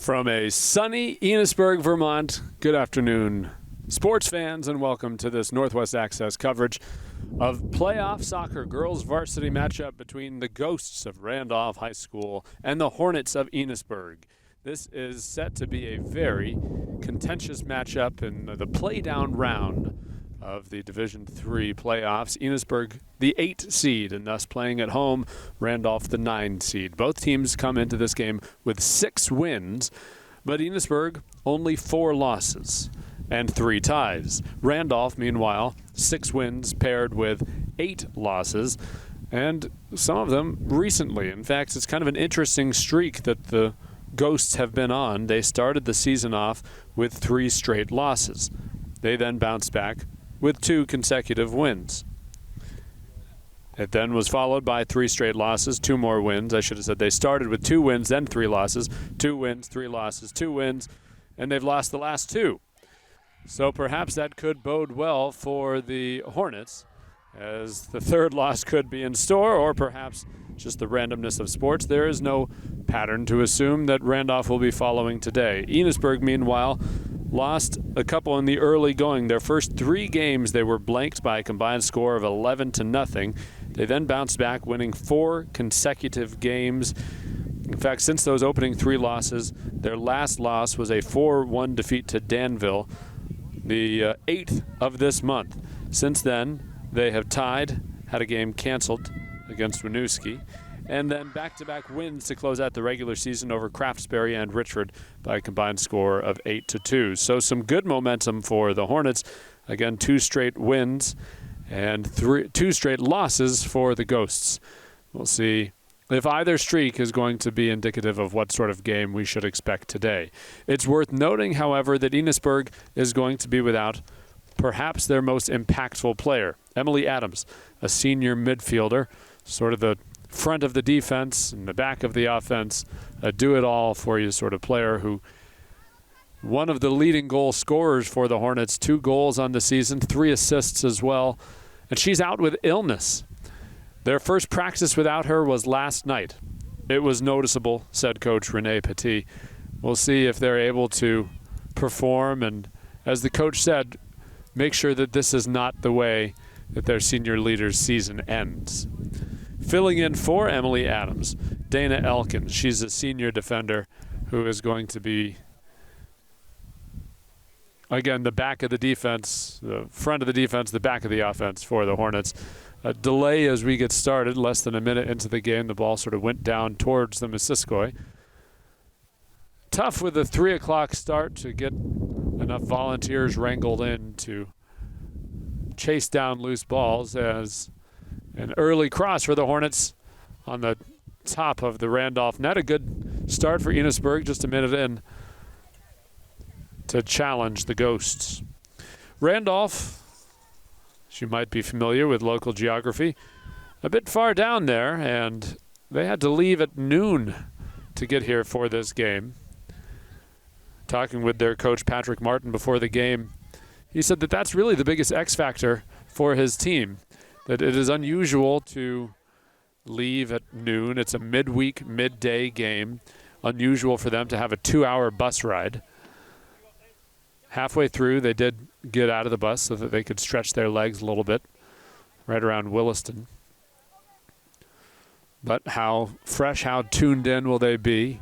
From a sunny Enosburgh, Vermont, good afternoon, sports fans, and welcome to this Northwest Access coverage of playoff soccer girls varsity matchup between the Ghosts of Randolph High School and the Hornets of Enosburgh. This is set to be a very contentious matchup in the play-down round of the Division III playoffs. Enosburgh, the 8 seed, and thus playing at home. Randolph, the 9 seed. Both teams come into this game with 6 wins, but Enosburgh only 4 losses and 3 ties. Randolph, meanwhile, 6 wins paired with 8 losses, and some of them recently. In fact, it's kind of an interesting streak that the Ghosts have been on. They started the season off with 3 straight losses. They then bounced back with 2 consecutive wins. It then was followed by 3 straight losses, 2 more wins. I should have said they started with 2 wins, then 3 losses, 2 wins, 3 losses, 2 wins, and they've lost the last 2. So perhaps that could bode well for the Hornets, as the 3rd loss could be in store, or perhaps just the randomness of sports. There is no pattern to assume that Randolph will be following today. Enosburgh, meanwhile, lost a couple in the early going. Their first 3 games, they were blanked by a combined score of 11-0. They then bounced back, winning 4 consecutive games. In fact, since those opening 3 losses, their last loss was a 4-1 defeat to Danville, the 8th of this month. Since then, they have tied, had a game canceled against Winooski, and then back-to-back wins to close out the regular season over Craftsbury and Richford by a combined score of 8-2. So some good momentum for the Hornets. Again, 2 straight wins and 2 straight losses for the Ghosts. We'll see if either streak is going to be indicative of what sort of game we should expect today. It's worth noting, however, that Enosburgh is going to be without perhaps their most impactful player, Emily Adams, a senior midfielder, sort of the front of the defense and the back of the offense, a do-it-all for you sort of player, who one of the leading goal scorers for the Hornets, 2 goals on the season, 3 assists as well, and she's out with illness. Their first practice without her was last night. It was noticeable, said Coach Renee Petit. We'll see if they're able to perform, and as the coach said, make sure that this is not the way that their senior leader's season ends. Filling in for Emily Adams, Dana Elkins. She's a senior defender who is going to be, again, the back of the defense, the front of the defense, the back of the offense for the Hornets. A delay as we get started, less than a minute into the game. The ball sort of went down towards the Missisquoi. Tough with a 3 o'clock start to get enough volunteers wrangled in to chase down loose balls, as an early cross for the Hornets on the top of the Randolph net. A good start for Enosburgh, just a minute in to challenge the Ghosts. Randolph, as you might be familiar with local geography, a bit far down there, and they had to leave at noon to get here for this game. Talking with their coach, Patrick Martin, before the game, he said that that's really the biggest X factor for his team, that it is unusual to leave at noon. It's a midweek, midday game. Unusual for them to have a 2-hour bus ride. Halfway through, they did get out of the bus so that they could stretch their legs a little bit, right around Williston. But how fresh, how tuned in will they be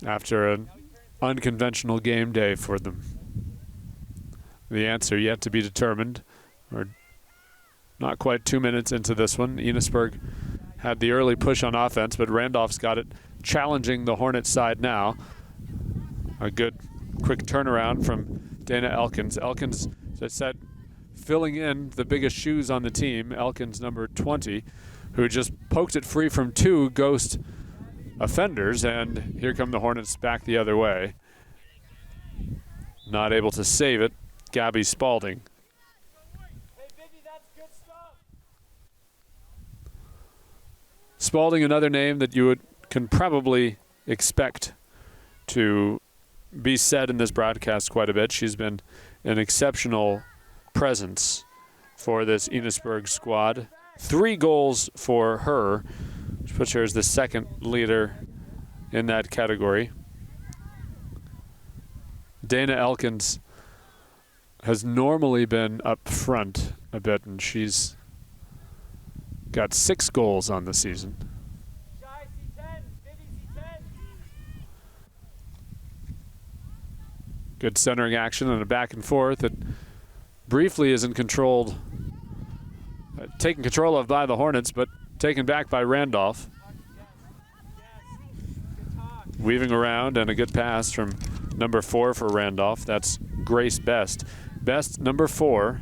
after an unconventional game day for them? The answer yet to be determined. We're not quite 2 minutes into this one. Enosburgh had the early push on offense, but Randolph's got it, challenging the Hornets side now. A good quick turnaround from Dana Elkins. Elkins, as I said, filling in the biggest shoes on the team. Elkins, number 20, who just poked it free from 2 Ghost offenders, and here come the Hornets back the other way. Not able to save it, Gabby Spalding. Spalding, another name that you can probably expect to be said in this broadcast quite a bit. She's been an exceptional presence for this Enosburgh squad. 3 goals for her, which puts her as the second leader in that category. Dana Elkins has normally been up front a bit, and she's got 6 goals on the season. Good centering action and a back and forth that briefly isn't controlled, taken control of by the Hornets, but taken back by Randolph. Weaving around, and a good pass from number 4 for Randolph. That's Grace Best. Best, number 4,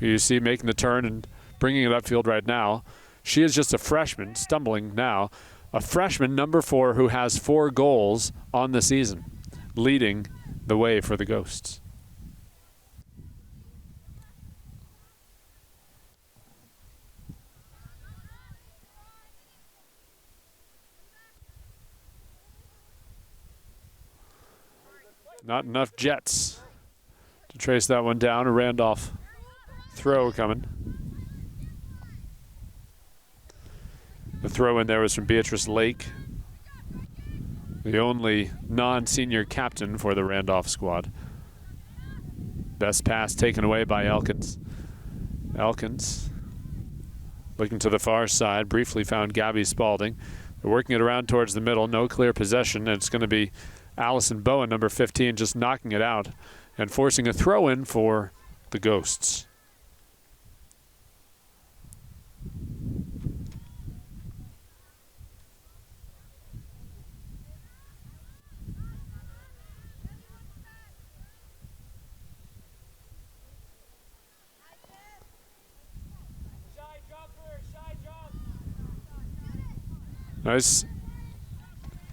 who you see making the turn and bringing it upfield right now. She is just a freshman, stumbling now. A freshman, number 4, who has 4 goals on the season, leading the way for the Ghosts. Not enough Jets to trace that one down. A Randolph throw coming. The throw in there was from Beatrice Lake, the only non-senior captain for the Randolph squad. Best pass taken away by Elkins. Elkins looking to the far side, briefly found Gabby Spalding. They're working it around towards the middle, no clear possession, and it's going to be Allison Bowen, number 15, just knocking it out and forcing a throw-in for the Ghosts. Nice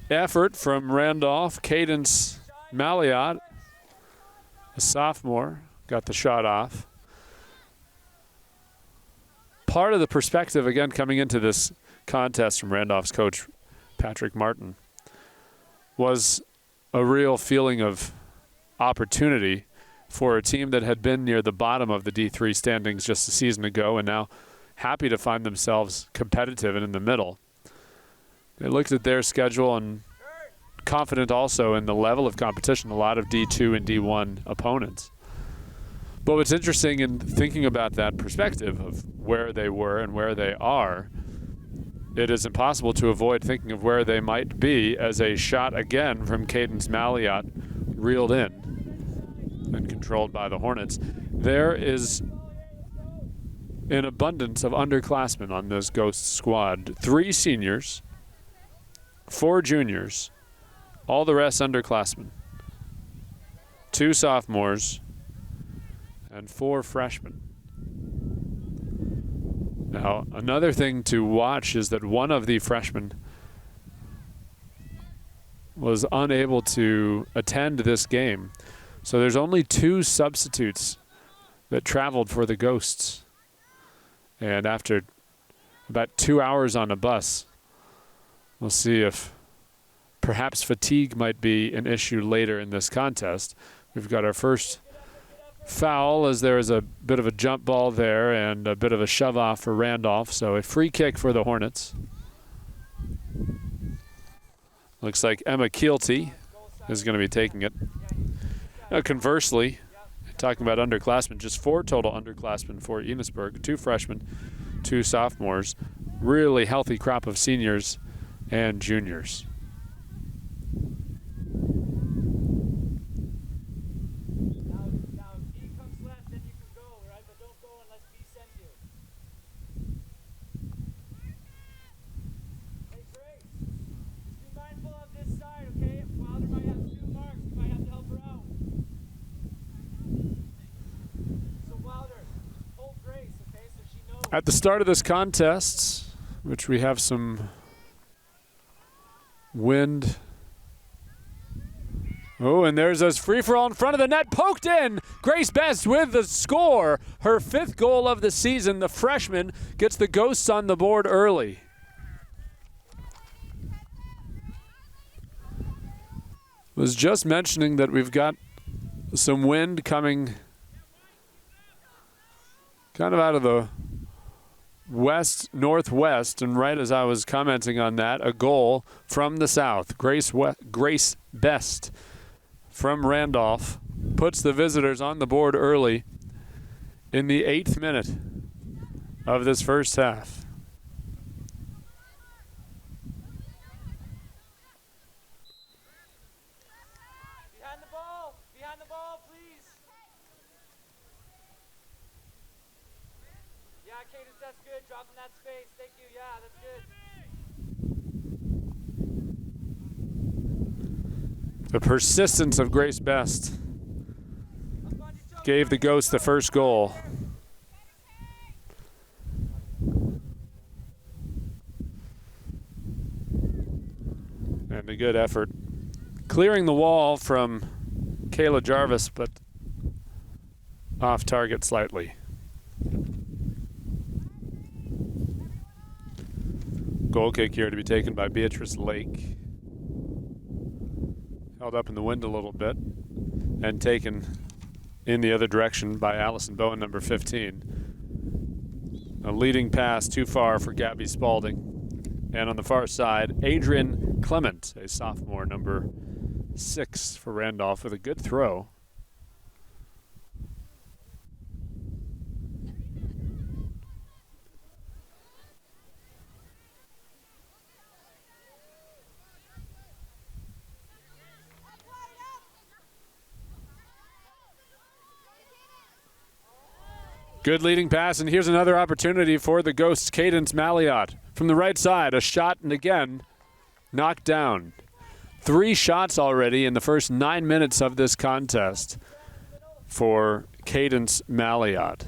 effort from Randolph. Cadence Malliot, a sophomore, got the shot off. Part of the perspective, again, coming into this contest from Randolph's coach, Patrick Martin, was a real feeling of opportunity for a team that had been near the bottom of the D3 standings just a season ago and now happy to find themselves competitive and in the middle. They looked at their schedule and confident also in the level of competition, a lot of D2 and D1 opponents. But what's interesting in thinking about that perspective of where they were and where they are, it is impossible to avoid thinking of where they might be as a shot again from Cadence Malliot reeled in and controlled by the Hornets. There is an abundance of underclassmen on this Ghost squad. 3 seniors, 4 juniors, all the rest underclassmen. 2 sophomores, and 4 freshmen. Now, another thing to watch is that one of the freshmen was unable to attend this game. So there's only 2 substitutes that traveled for the Ghosts. And after about 2 hours on a bus, we'll see if perhaps fatigue might be an issue later in this contest. We've got our first foul as there is a bit of a jump ball there and a bit of a shove off for Randolph. So a free kick for the Hornets. Looks like Emma Keelty is going to be taking it. Now, conversely, talking about underclassmen, just 4 total underclassmen for Enosburgh, 2 freshmen, 2 sophomores. Really healthy crop of seniors and juniors. At the start of this contest, which we have some wind. Oh, and there's a free-for-all in front of the net, poked in. Grace Best with the score. Her 5th goal of the season. The freshman gets the Ghosts on the board early. Was just mentioning that we've got some wind coming kind of out of the west-northwest, and right as I was commenting on that, a goal from the south. Grace Best from Randolph puts the visitors on the board early in the 8th minute of this first half. Behind the ball, please. Yeah, Cadence, that's good. Dropping that space. Thank you. Yeah, that's good. The persistence of Grace Best gave the Ghosts the first goal. And a good effort. Clearing the wall from Kayla Jarvis, but off target slightly. Goal kick here to be taken by Beatrice Lake. Held up in the wind a little bit and taken in the other direction by Allison Bowen, number 15. A leading pass too far for Gabby Spalding. And on the far side, Adrian Clement, a sophomore, number 6 for Randolph, with a good throw. Good leading pass, and here's another opportunity for the Ghosts. Cadence Malliot from the right side, a shot, and again, knocked down. 3 shots already in the first 9 minutes of this contest for Cadence Malliot.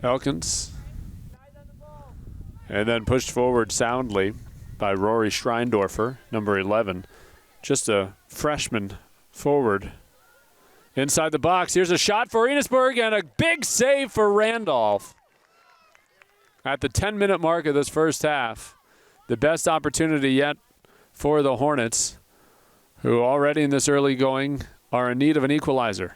Elkins, and then pushed forward soundly by Rory Schreindorfer, number 11. Just a freshman forward. Inside the box, here's a shot for Enosburgh and a big save for Randolph. At the 10-minute mark of this first half, the best opportunity yet for the Hornets, who already in this early going are in need of an equalizer.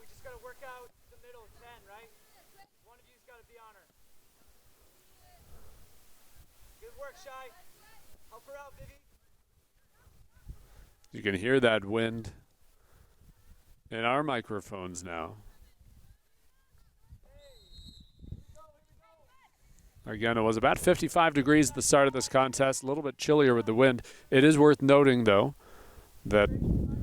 We just got to work out the middle 10, right? One of you's got to be on her. Good work, Shy. Help her out, Vivi. You can hear that wind in our microphones now. Again, it was about 55 degrees at the start of this contest, a little bit chillier with the wind. It is worth noting, though, that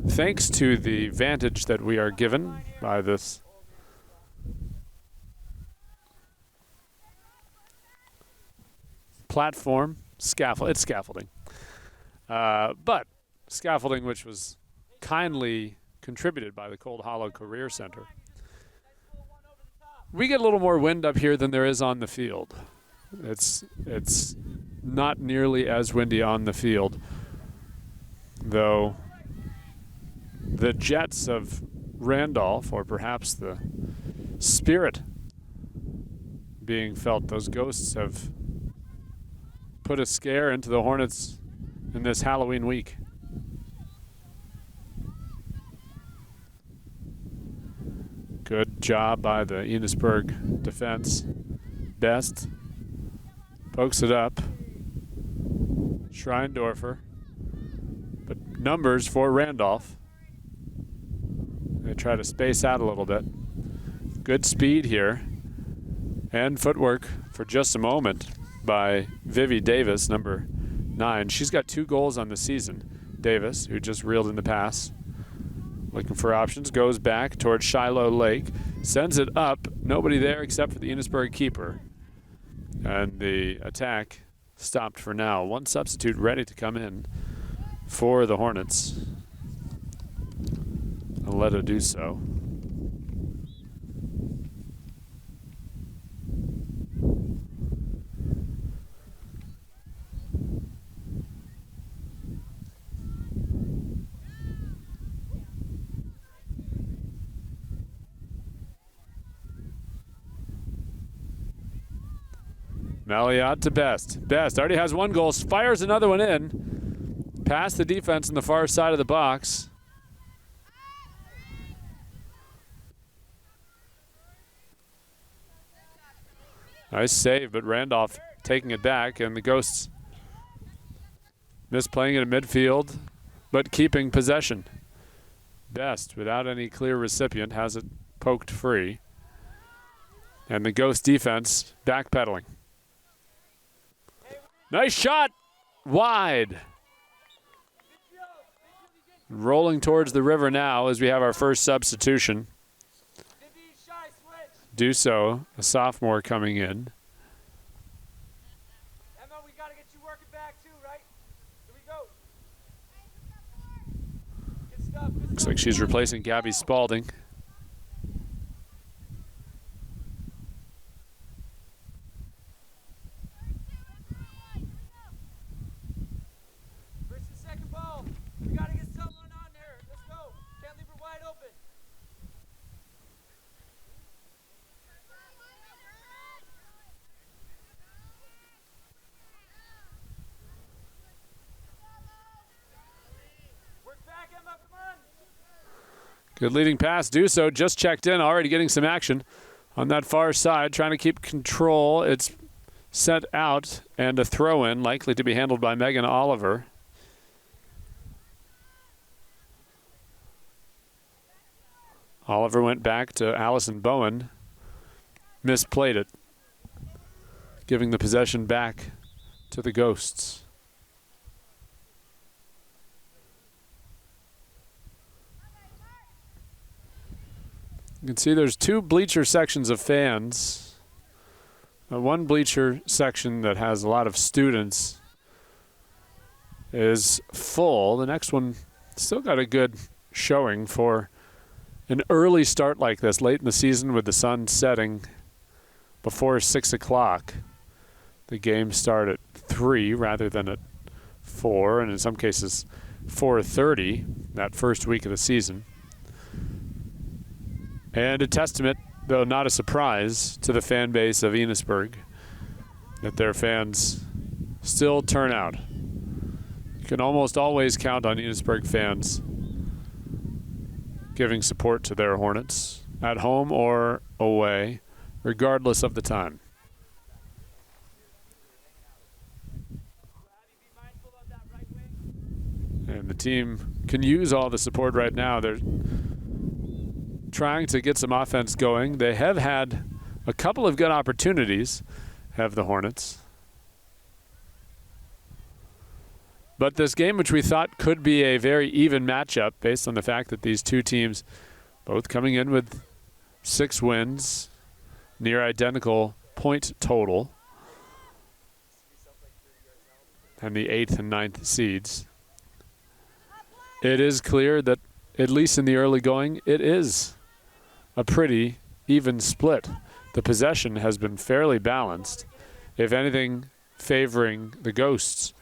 thanks to the vantage that we are given by this platform, it's scaffolding, but scaffolding which was kindly contributed by the Cold Hollow Career Center. We get a little more wind up here than there is on the field. It's not nearly as windy on the field, though the Jets of Randolph, or perhaps the spirit being felt, those Ghosts have put a scare into the Hornets in this Halloween week. Good job by the Enosburgh defense. Best pokes it up. Schreindorfer. But numbers for Randolph. They try to space out a little bit. Good speed here. And footwork for just a moment by Vivi Davis, number 9. She's got 2 goals on the season. Davis, who just reeled in the pass, looking for options, goes back towards Shiloh Lake, sends it up. Nobody there except for the Enosburgh keeper. And the attack stopped for now. One substitute ready to come in for the Hornets. I'll let her do so. Malliot to Best. Best already has one goal, fires another one in. Past the defense on the far side of the box. Nice save, but Randolph taking it back, and the Ghosts misplaying it at midfield, but keeping possession. Best, without any clear recipient, has it poked free. And the Ghost defense backpedaling. Nice shot, wide. Rolling towards the river now as we have our first substitution. Do so, a sophomore coming in. Emma, we gotta get you working back too, right? Here we go. Good stuff, good Looks stuff. like she's replacing Gabby Spalding. First and second ball. We gotta get someone on there. Let's go. Can't leave her wide open. Work back, Emma, come on. Good leading pass, do so, just checked in, already getting some action on that far side, trying to keep control. It's sent out, and a throw-in, likely to be handled by Megan Oliver. Oliver went back to Allison Bowen, misplayed it, giving the possession back to the Ghosts. You can see there's two bleacher sections of fans. One bleacher section that has a lot of students is full. The next one still got a good showing for an early start like this, late in the season with the sun setting before 6 o'clock. The game started at 3 rather than at 4, and in some cases 4:30 that first week of the season. And a testament, though not a surprise, to the fan base of Enosburgh, that their fans still turn out. You can almost always count on Enosburgh fans giving support to their Hornets, at home or away, regardless of the time. And the team can use all the support right now. They're trying to get some offense going. They have had a couple of good opportunities, have the Hornets. But this game, which we thought could be a very even matchup based on the fact that these two teams both coming in with 6 wins, near identical point total, and the 8th and 9th seeds. It is clear that, at least in the early going, it is a pretty even split. The possession has been fairly balanced, if anything favoring the Ghosts.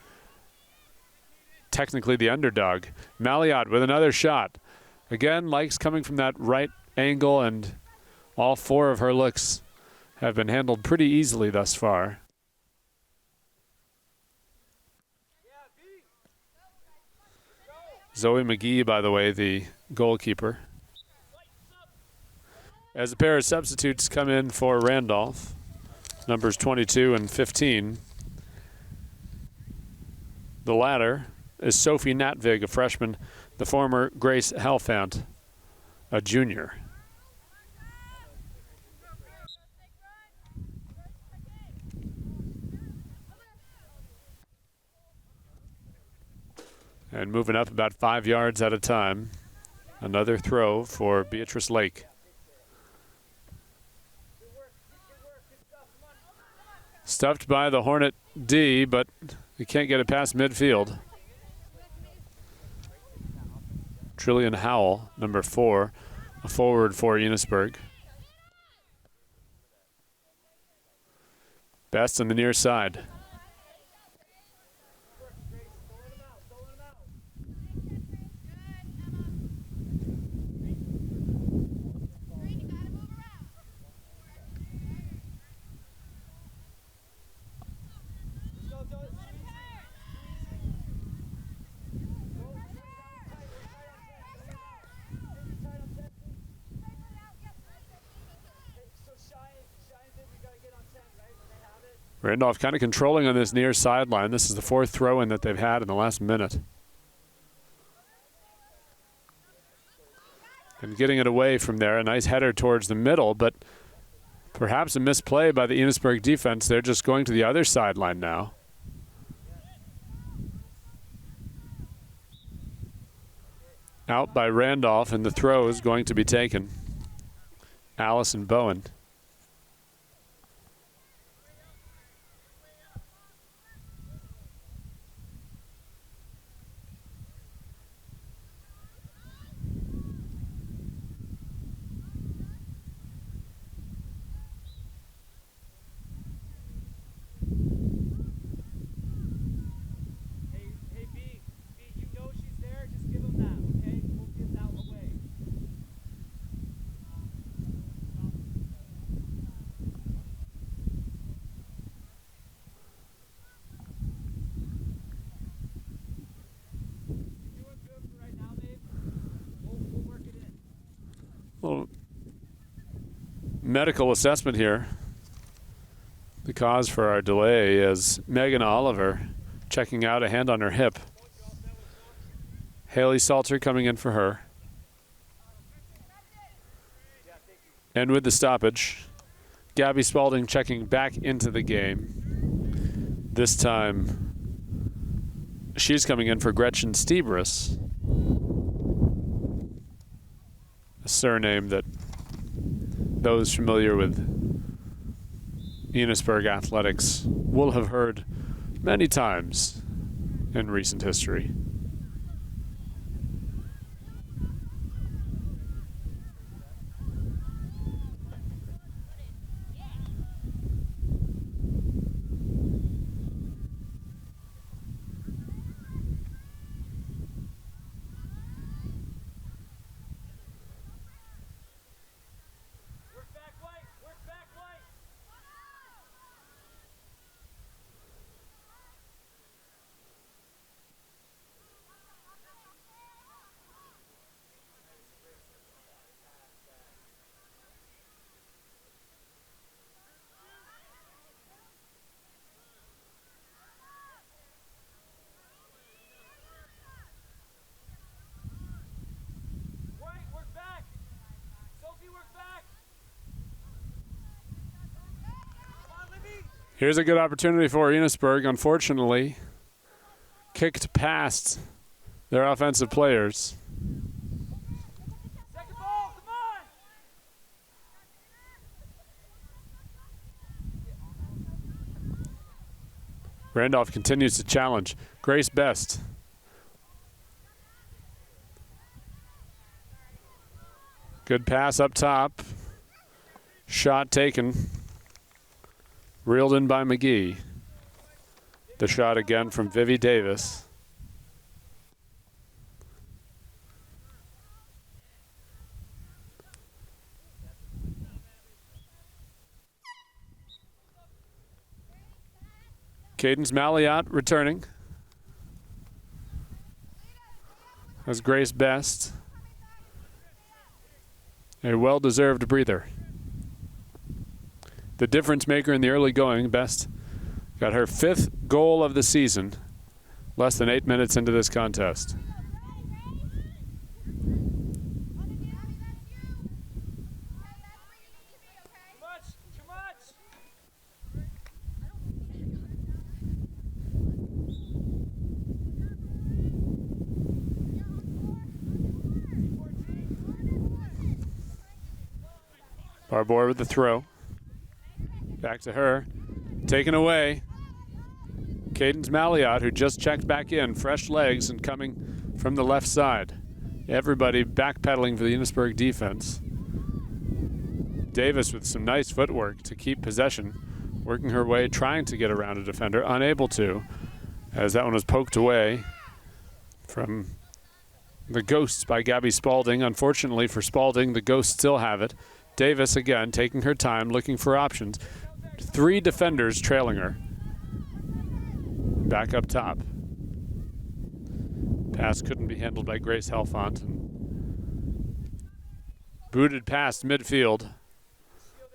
Technically the underdog. Malliot with another shot. Again, likes coming from that right angle, and all 4 of her looks have been handled pretty easily thus far. Zoe McGee, by the way, the goalkeeper. As a pair of substitutes come in for Randolph, numbers 22 and 15. The latter is Sophie Natvig, a freshman, the former Grace Helfant, a junior. And moving up about 5 yards at a time, another throw for Beatrice Lake. Stuffed by the Hornet D, but he can't get it past midfield. Trillian Howell, number 4, a forward for Enosburgh. Best on the near side. Randolph kind of controlling on this near sideline. This is the 4th throw-in that they've had in the last minute. And getting it away from there, a nice header towards the middle, but perhaps a misplay by the Enosburgh defense. They're just going to the other sideline now. Out by Randolph, and the throw is going to be taken. Allison Bowen. Little medical assessment here. The cause for our delay is Megan Oliver checking out, a hand on her hip. Haley Salter coming in for her. And with the stoppage, Gabby Spalding checking back into the game. This time, she's coming in for Gretchen Stebris, a surname that those familiar with Enosburgh athletics will have heard many times in recent history. Here's a good opportunity for Enosburgh. Unfortunately, kicked past their offensive players. Second ball, come on! Randolph continues to challenge. Grace Best. Good pass up top. Shot taken. Reeled in by McGee. The shot again from Vivi Davis. Cadence Malliot returning. As Grace Best. A well-deserved breather. The difference maker in the early going. Best got her 5th goal of the season, less than 8 minutes into this contest. Barbour with the throw. Back to her. Taken away. Cadence Malliot, who just checked back in, fresh legs and coming from the left side. Everybody backpedaling for the Enosburgh defense. Davis with some nice footwork to keep possession, working her way, trying to get around a defender, unable to, as that one was poked away from the Ghosts by Gabby Spalding. Unfortunately for Spalding, the Ghosts still have it. Davis again taking her time, looking for options. 3 defenders trailing her. Back up top. Pass couldn't be handled by Grace Helfont. Booted past midfield.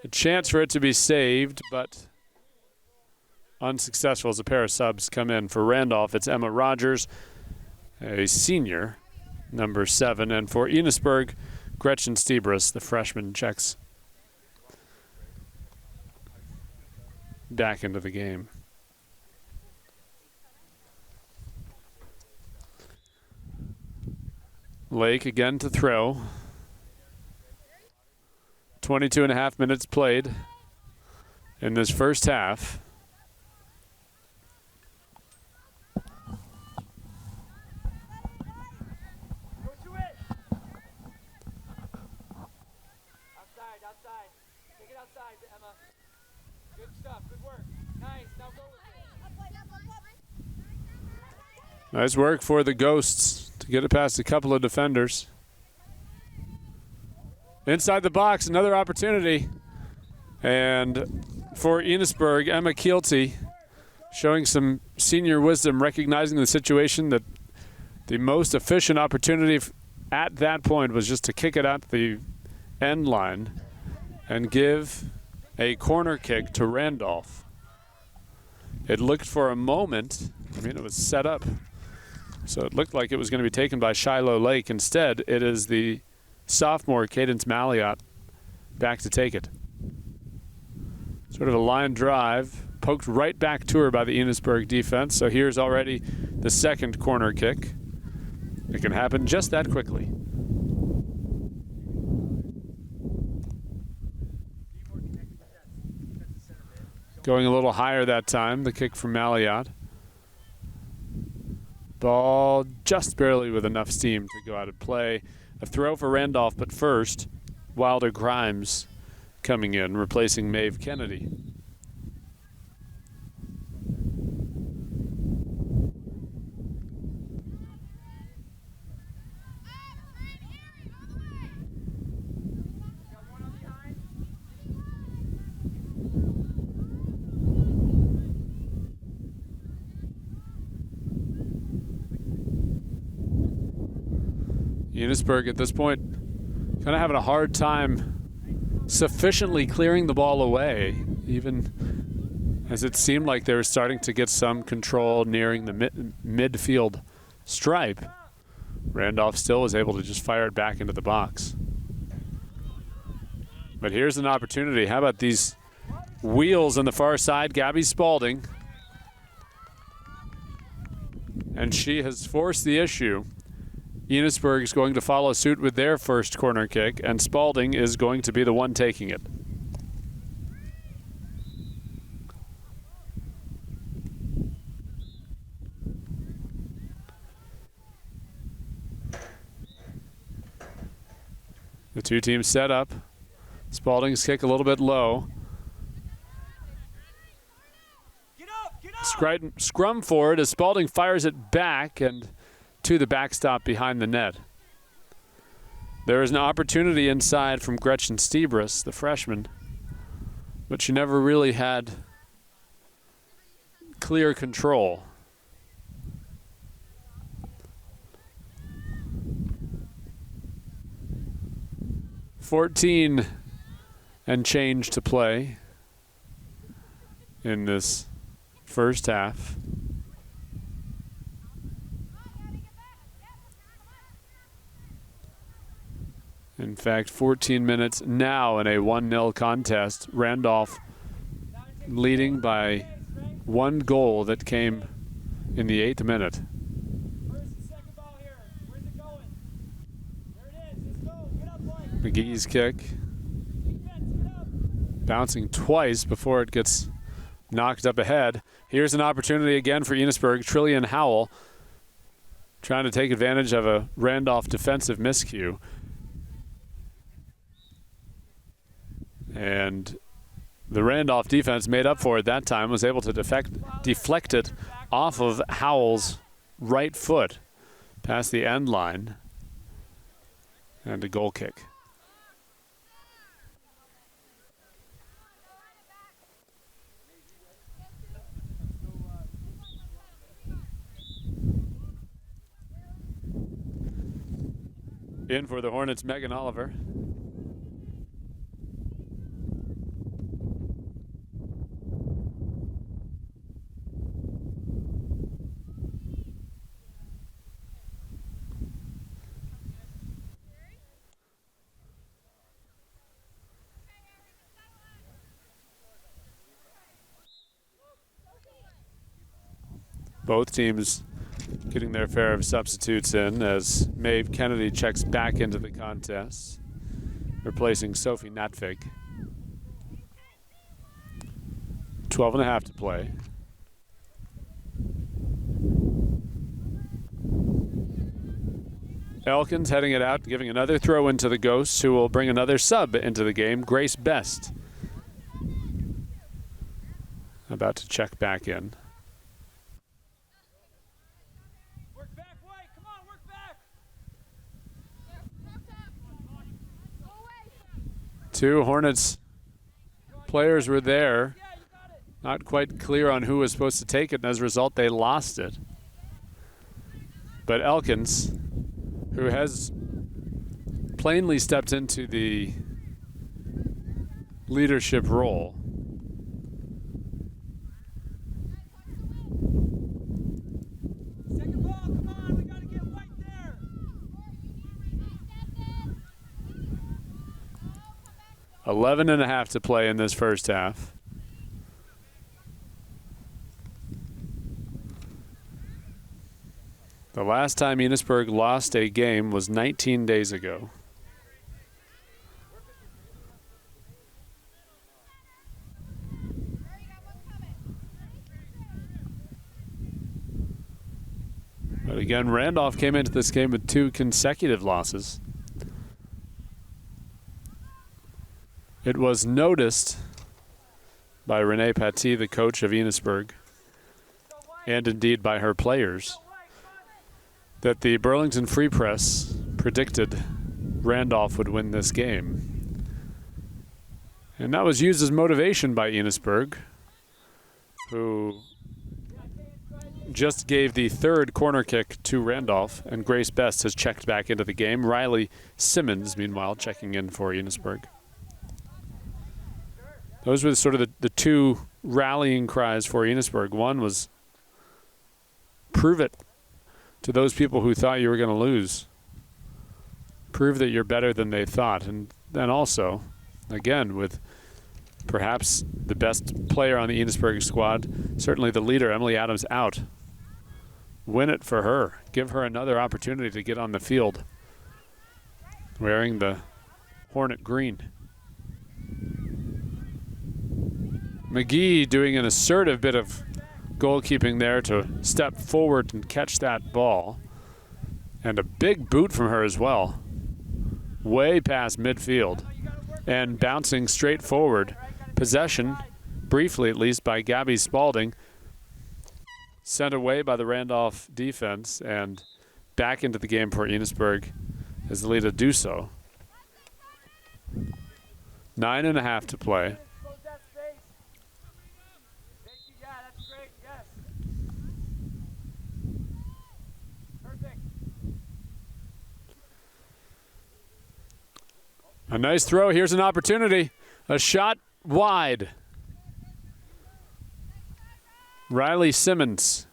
A chance for it to be saved, but unsuccessful as a pair of subs come in. For Randolph, it's Emma Rogers, a senior, number 7. And for Enosburgh, Gretchen Stebris, the freshman, checks back into the game. Lake again to throw. 22.5 minutes played in this first half. Outside. Take it outside, Emma. Good stuff. Good work. Nice. Now go with it. Nice work for the Ghosts to get it past a couple of defenders. Inside the box, another opportunity. And for Enosburgh, Emma Keelty showing some senior wisdom, recognizing the situation that the most efficient opportunity at that point was just to kick it out the end line and give a corner kick to Randolph. It looked for a moment, it was set up, so it looked like it was going to be taken by Shiloh Lake. Instead, it is the sophomore Cadence Malliot back to take it. Sort of a line drive, poked right back to her by the Enosburgh defense. So here's already the second corner kick. It can happen just that quickly. Going a little higher that time, the kick from Malliot. Ball just barely with enough steam to go out of play. A throw for Randolph, but first, Wilder Grimes coming in, replacing Maeve Kennedy. Enosburgh at this point kind of having a hard time sufficiently clearing the ball away, even as it seemed like they were starting to get some control nearing the midfield stripe. Randolph still was able to just fire it back into the box. But here's an opportunity. How about these wheels on the far side? Gabby Spalding. And she has forced the issue. Enosburgh is going to follow suit with their first corner kick, and Spalding is going to be the one taking it. The two teams set up. Spalding's kick a little bit low. Scrum forward as Spalding fires it back and to the backstop behind the net. There is an opportunity inside from Gretchen Stebris, the freshman, but she never really had clear control. $14 and change to play in this first half. In fact, 14 minutes now in a 1-0 contest. Randolph leading by 1 goal that came in the 8th minute. McGee's kick bouncing twice before it gets knocked up ahead. Here's an opportunity again for Enosburgh. Trillian Howell trying to take advantage of a Randolph defensive miscue. And the Randolph defense made up for it that time, was able to deflect it off of Howell's right foot past the end line. And a goal kick. In for the Hornets, Megan Oliver. Both teams getting their fair of substitutes in as Maeve Kennedy checks back into the contest, replacing Sophie Natvig. 12.5 to play. Elkins heading it out, giving another throw into the Ghosts, who will bring another sub into the game, Grace Best. About to check back in. Two Hornets players were there, not quite clear on who was supposed to take it, and as a result, they lost it. But Elkins, who has plainly stepped into the leadership role, Second ball, come on, we gotta get white there. 11.5 to play in this first half. The last time Enosburgh lost a game was 19 days ago. But again, Randolph came into this game with 2 consecutive losses. It was noticed by Renee Paty, the coach of Enosburgh, and indeed by her players, that the Burlington Free Press predicted Randolph would win this game. And that was used as motivation by Enosburgh, who just gave the 3rd corner kick to Randolph, and Grace Best has checked back into the game. Riley Simmons, meanwhile, checking in for Enosburgh. Those were sort of the 2 rallying cries for Enosburgh. One was, prove it to those people who thought you were going to lose. Prove that you're better than they thought. And then also, again, with perhaps the best player on the Enosburgh squad, certainly the leader, Emily Adams, out. Win it for her. Give her another opportunity to get on the field wearing the Hornet green. McGee doing an assertive bit of goalkeeping there to step forward and catch that ball. And a big boot from her as well. Way past midfield. And bouncing straight forward. Possession, briefly at least, by Gabby Spalding. Sent away by the Randolph defense and back into the game for Enosburgh as the lead do so. 9.5 to play. A nice throw. Here's an opportunity. A shot wide. Riley Simmons,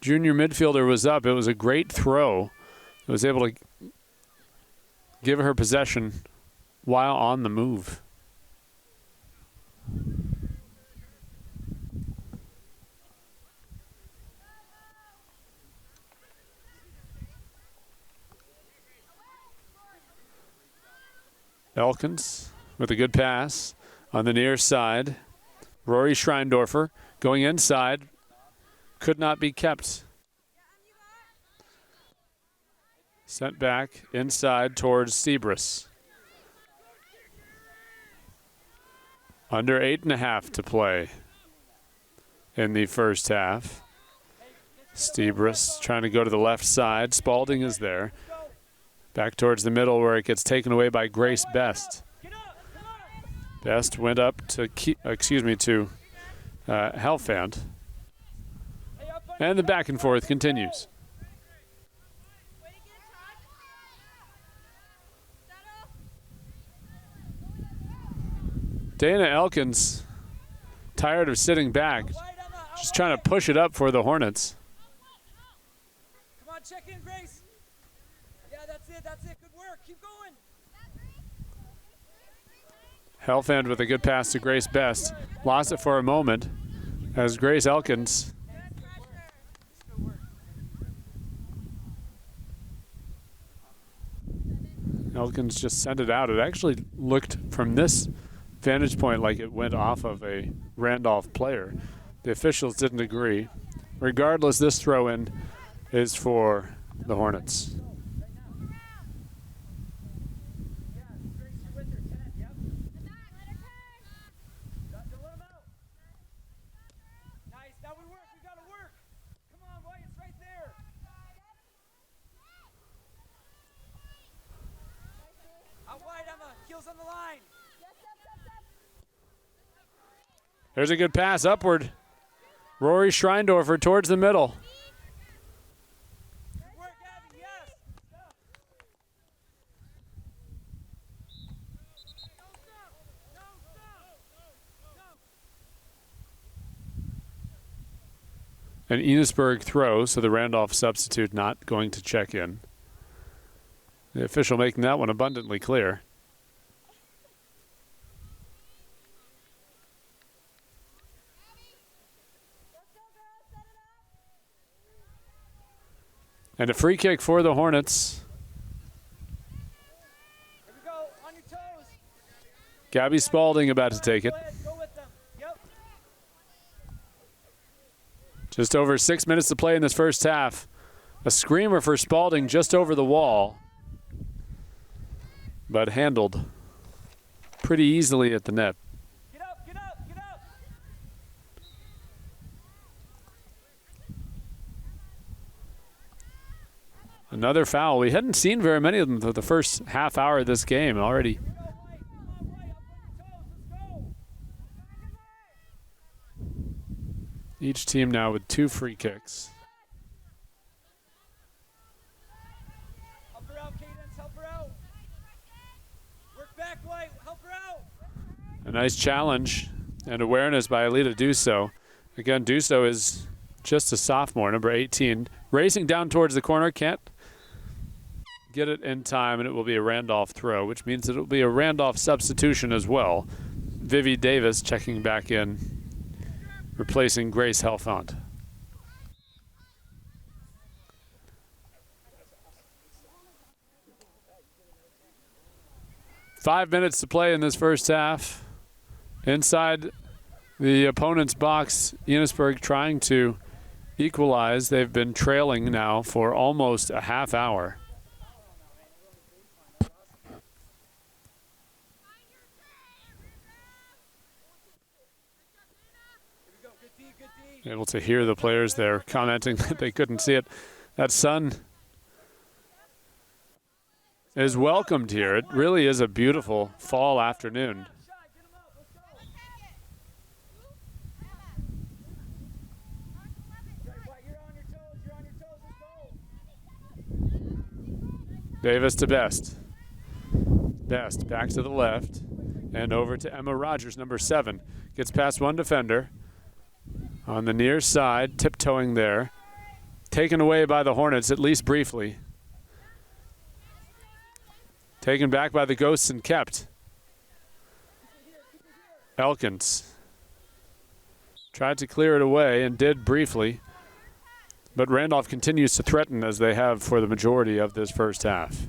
junior midfielder, was up. It was a great throw. It was able to give her possession while on the move. Elkins with a good pass on the near side. Rory Schreindorfer going inside. Could not be kept. Sent back inside towards Sebris. Under 8.5 to play in the first half. Sebris trying to go to the left side. Spalding is there. Back towards the middle where it gets taken away by Grace Best. Best went up to Helfand. And the back and forth continues. Dana Elkins, tired of sitting back, just trying to push it up for the Hornets. Come on, check in, Grace. Yeah, that's it. Good work. Keep going. Helfand with a good pass to Grace Best. Lost it for a moment as Grace Elkins just sent it out. It actually looked from this vantage point like it went off of a Randolph player. The officials didn't agree. Regardless, this throw-in is for the Hornets. On the line. There's a good pass upward. Rory Schreindorfer towards the middle. Good work, Abby. Yes. An Enosburgh throw, so the Randolph substitute not going to check in. The official making that one abundantly clear. And a free kick for the Hornets. Here we go. On your toes. Gabby Spalding about to take it. Go with them. Yep. Just over 6 minutes to play in this first half. A screamer for Spalding just over the wall, but handled pretty easily at the net. Get up, get up, get up. Another foul. We hadn't seen very many of them for the first half hour of this game already. Each team now with 2 free kicks. Help her out, Cadence. Help her out. Work back, White. Help her out. A nice challenge and awareness by Alita Dusso. Again, Dusso is just a sophomore, number 18. Racing down towards the corner. Can't get it in time, and it will be a Randolph throw, which means it will be a Randolph substitution as well. Vivi Davis checking back in, replacing Grace Helfand. Five minutes to play in this first half. Inside the opponent's box, Enosburgh trying to equalize. They've been trailing now for almost a half hour. Able to hear the players there commenting that they couldn't see it. That sun is welcomed here. It really is a beautiful fall afternoon. Davis to Best. Best back to the left and over to Emma Rogers, number 7. Gets past one defender. On the near side, tiptoeing there. Taken away by the Hornets, at least briefly. Taken back by the Ghosts and kept. Elkins tried to clear it away and did briefly. But Randolph continues to threaten as they have for the majority of this first half.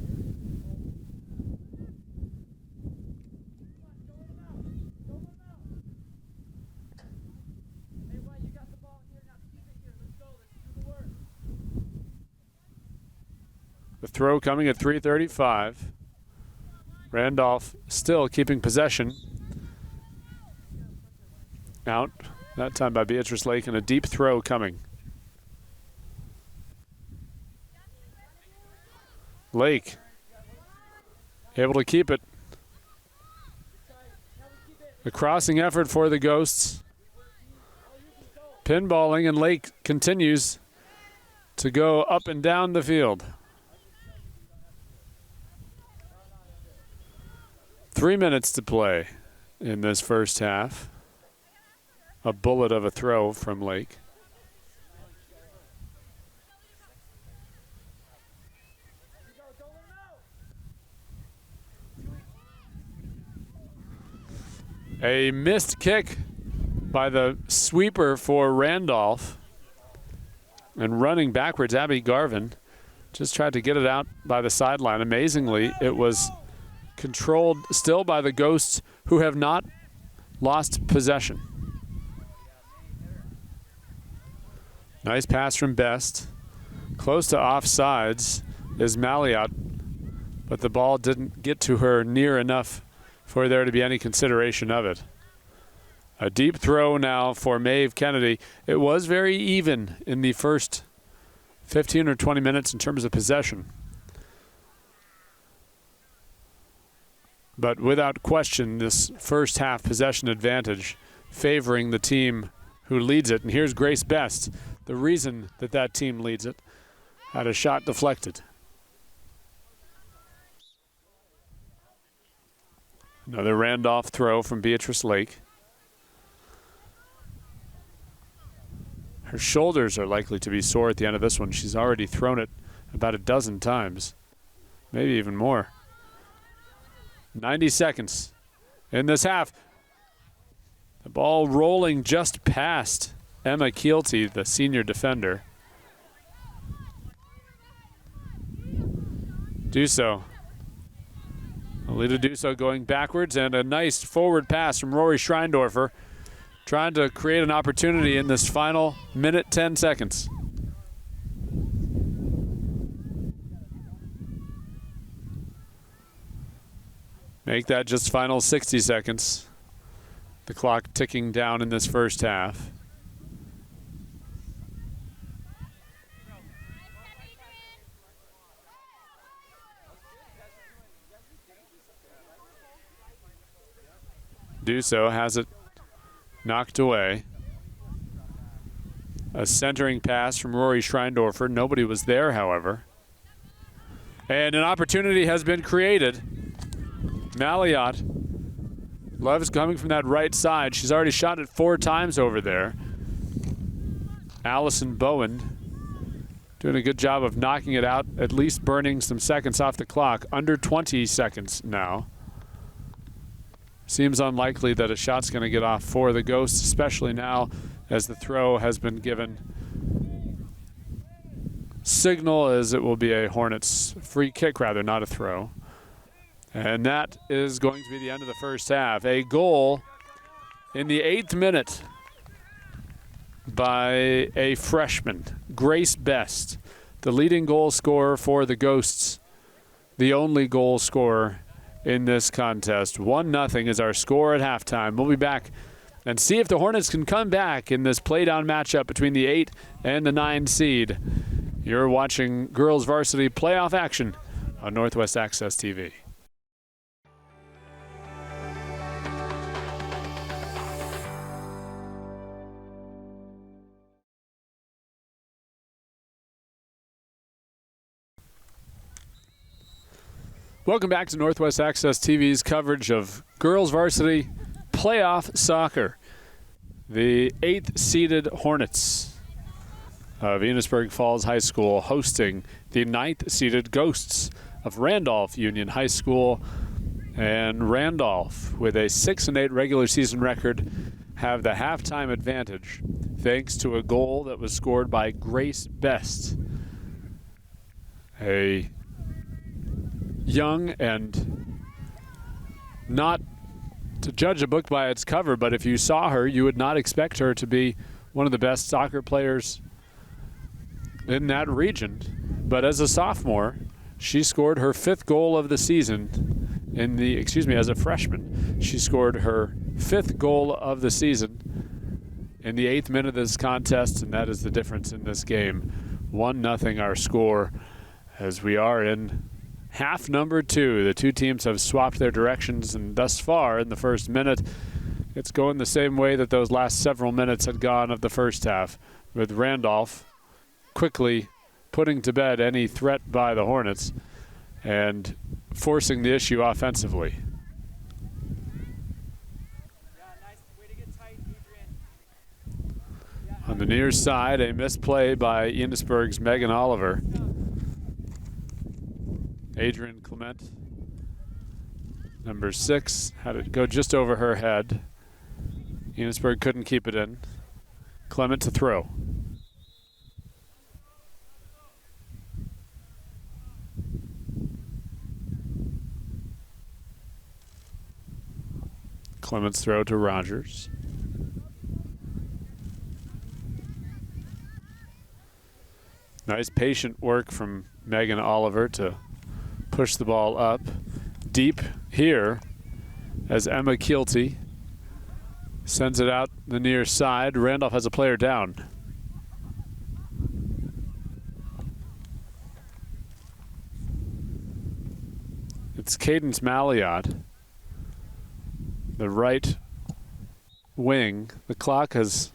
throw coming at 3:35. Randolph still keeping possession. Out, that time by Beatrice Lake, and a deep throw coming. Lake able to keep it. A crossing effort for the Ghosts. Pinballing, and Lake continues to go up and down the field. 3 minutes to play in this first half. A bullet of a throw from Lake. A missed kick by the sweeper for Randolph. And running backwards, Abby Garvin just tried to get it out by the sideline. Amazingly, it was controlled still by the Ghosts, who have not lost possession. Nice pass from Best. Close to offsides is Malliot, but the ball didn't get to her near enough for there to be any consideration of it. A deep throw now for Maeve Kennedy. It was very even in the first 15 or 20 minutes in terms of possession. But without question, this first half possession advantage favoring the team who leads it. And here's Grace Best. The reason that that team leads it, had a shot deflected. Another Randolph throw from Beatrice Lake. Her shoulders are likely to be sore at the end of this one. She's already thrown it about a dozen times, maybe even more. 90 seconds in this half. The ball rolling just past Emma Keelty, the senior defender. Duso. Alita Duso going backwards, and a nice forward pass from Rory Schreindorfer, trying to create an opportunity in this final minute, 10 seconds. Make that just final 60 seconds. The clock ticking down in this first half. Duso has it knocked away. A centering pass from Rory Schreindorfer. Nobody was there, however. And an opportunity has been created. Malliot. Love's coming from that right side. She's already shot it 4 times over there. Allison Bowen doing a good job of knocking it out, at least burning some seconds off the clock. Under 20 seconds now. Seems unlikely that a shot's going to get off for the Ghosts, especially now as the throw has been given. Signal as it will be a Hornets free kick, rather, not a throw. And that is going to be the end of the first half. A goal in the 8th minute by a freshman, Grace Best, the leading goal scorer for the Ghosts, the only goal scorer in this contest. 1-0 is our score at halftime. We'll be back and see if the Hornets can come back in this play-down matchup between the 8 and the 9 seed. You're watching girls varsity playoff action on Northwest Access TV. Welcome back to Northwest Access TV's coverage of girls varsity playoff soccer. The 8th-seeded Hornets of Enosburgh Falls High School hosting the 9th-seeded Ghosts of Randolph Union High School. And Randolph, with a 6-8 regular season record, have the halftime advantage thanks to a goal that was scored by Grace Best, a young and not to judge a book by its cover, but if you saw her, you would not expect her to be one of the best soccer players in that region. But as a sophomore, She scored her 5th goal of the season as a freshman. She scored her 5th goal of the season in the 8th minute of this contest, and that is the difference in this game. 1-0 our score as we are in half number 2. The two teams have swapped their directions, and thus far in the first minute, it's going the same way that those last several minutes had gone of the first half, with Randolph quickly putting to bed any threat by the Hornets and forcing the issue offensively. On the near side, a misplay by Enosburgh's Megan Oliver. Adrian Clement, number 6, had it go just over her head. Enosburgh couldn't keep it in. Clement to throw. Clement's throw to Rogers. Nice patient work from Megan Oliver to push the ball up deep here as Emma Keelty sends it out the near side. Randolph has a player down. It's Cadence Malliot, the right wing. The clock has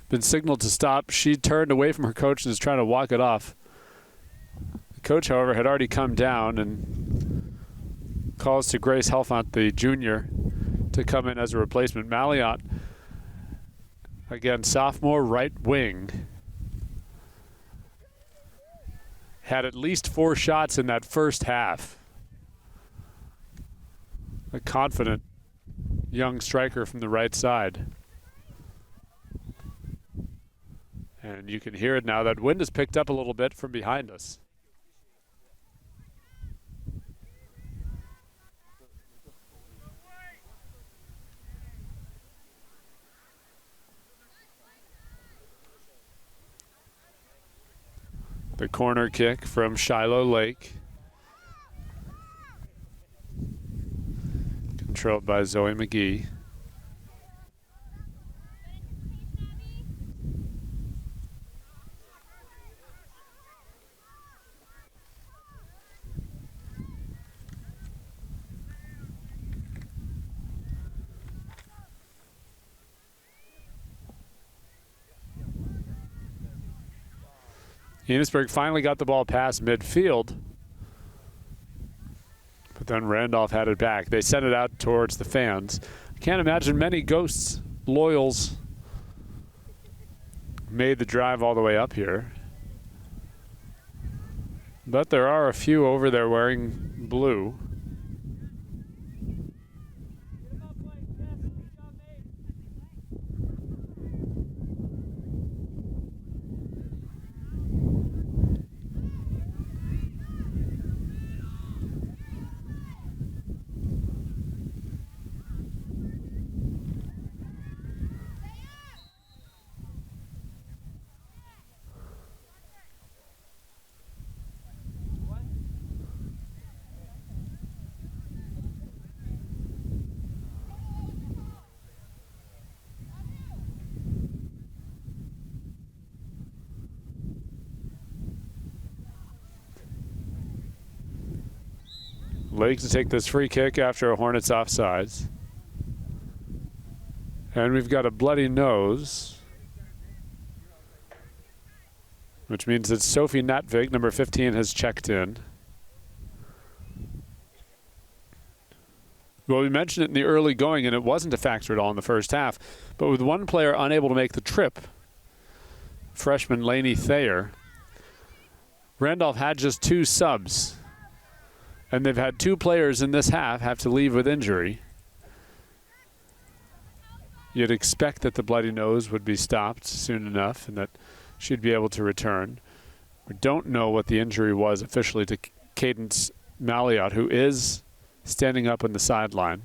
been signaled to stop. She turned away from her coach and is trying to walk it off. The coach, however, had already come down and calls to Grace Helfont, the junior, to come in as a replacement. Malliot, again, sophomore right wing, had at least 4 shots in that first half. A confident young striker from the right side. And you can hear it now. That wind has picked up a little bit from behind us. The corner kick from Shiloh Lake. Controlled by Zoe McGee. Enosburgh finally got the ball past midfield, but then Randolph had it back. They sent it out towards the fans. I can't imagine many Ghosts loyals made the drive all the way up here, but there are a few over there wearing blue. Lake to take this free kick after a Hornets offsides. And we've got a bloody nose, which means that Sophie Natvig, number 15, has checked in. Well, we mentioned it in the early going, and it wasn't a factor at all in the first half. But with one player unable to make the trip, freshman Lainey Thayer, Randolph had just 2 subs. And they've had 2 players in this half have to leave with injury. You'd expect that the bloody nose would be stopped soon enough and that she'd be able to return. We don't know what the injury was officially to Cadence Malliot, who is standing up on the sideline.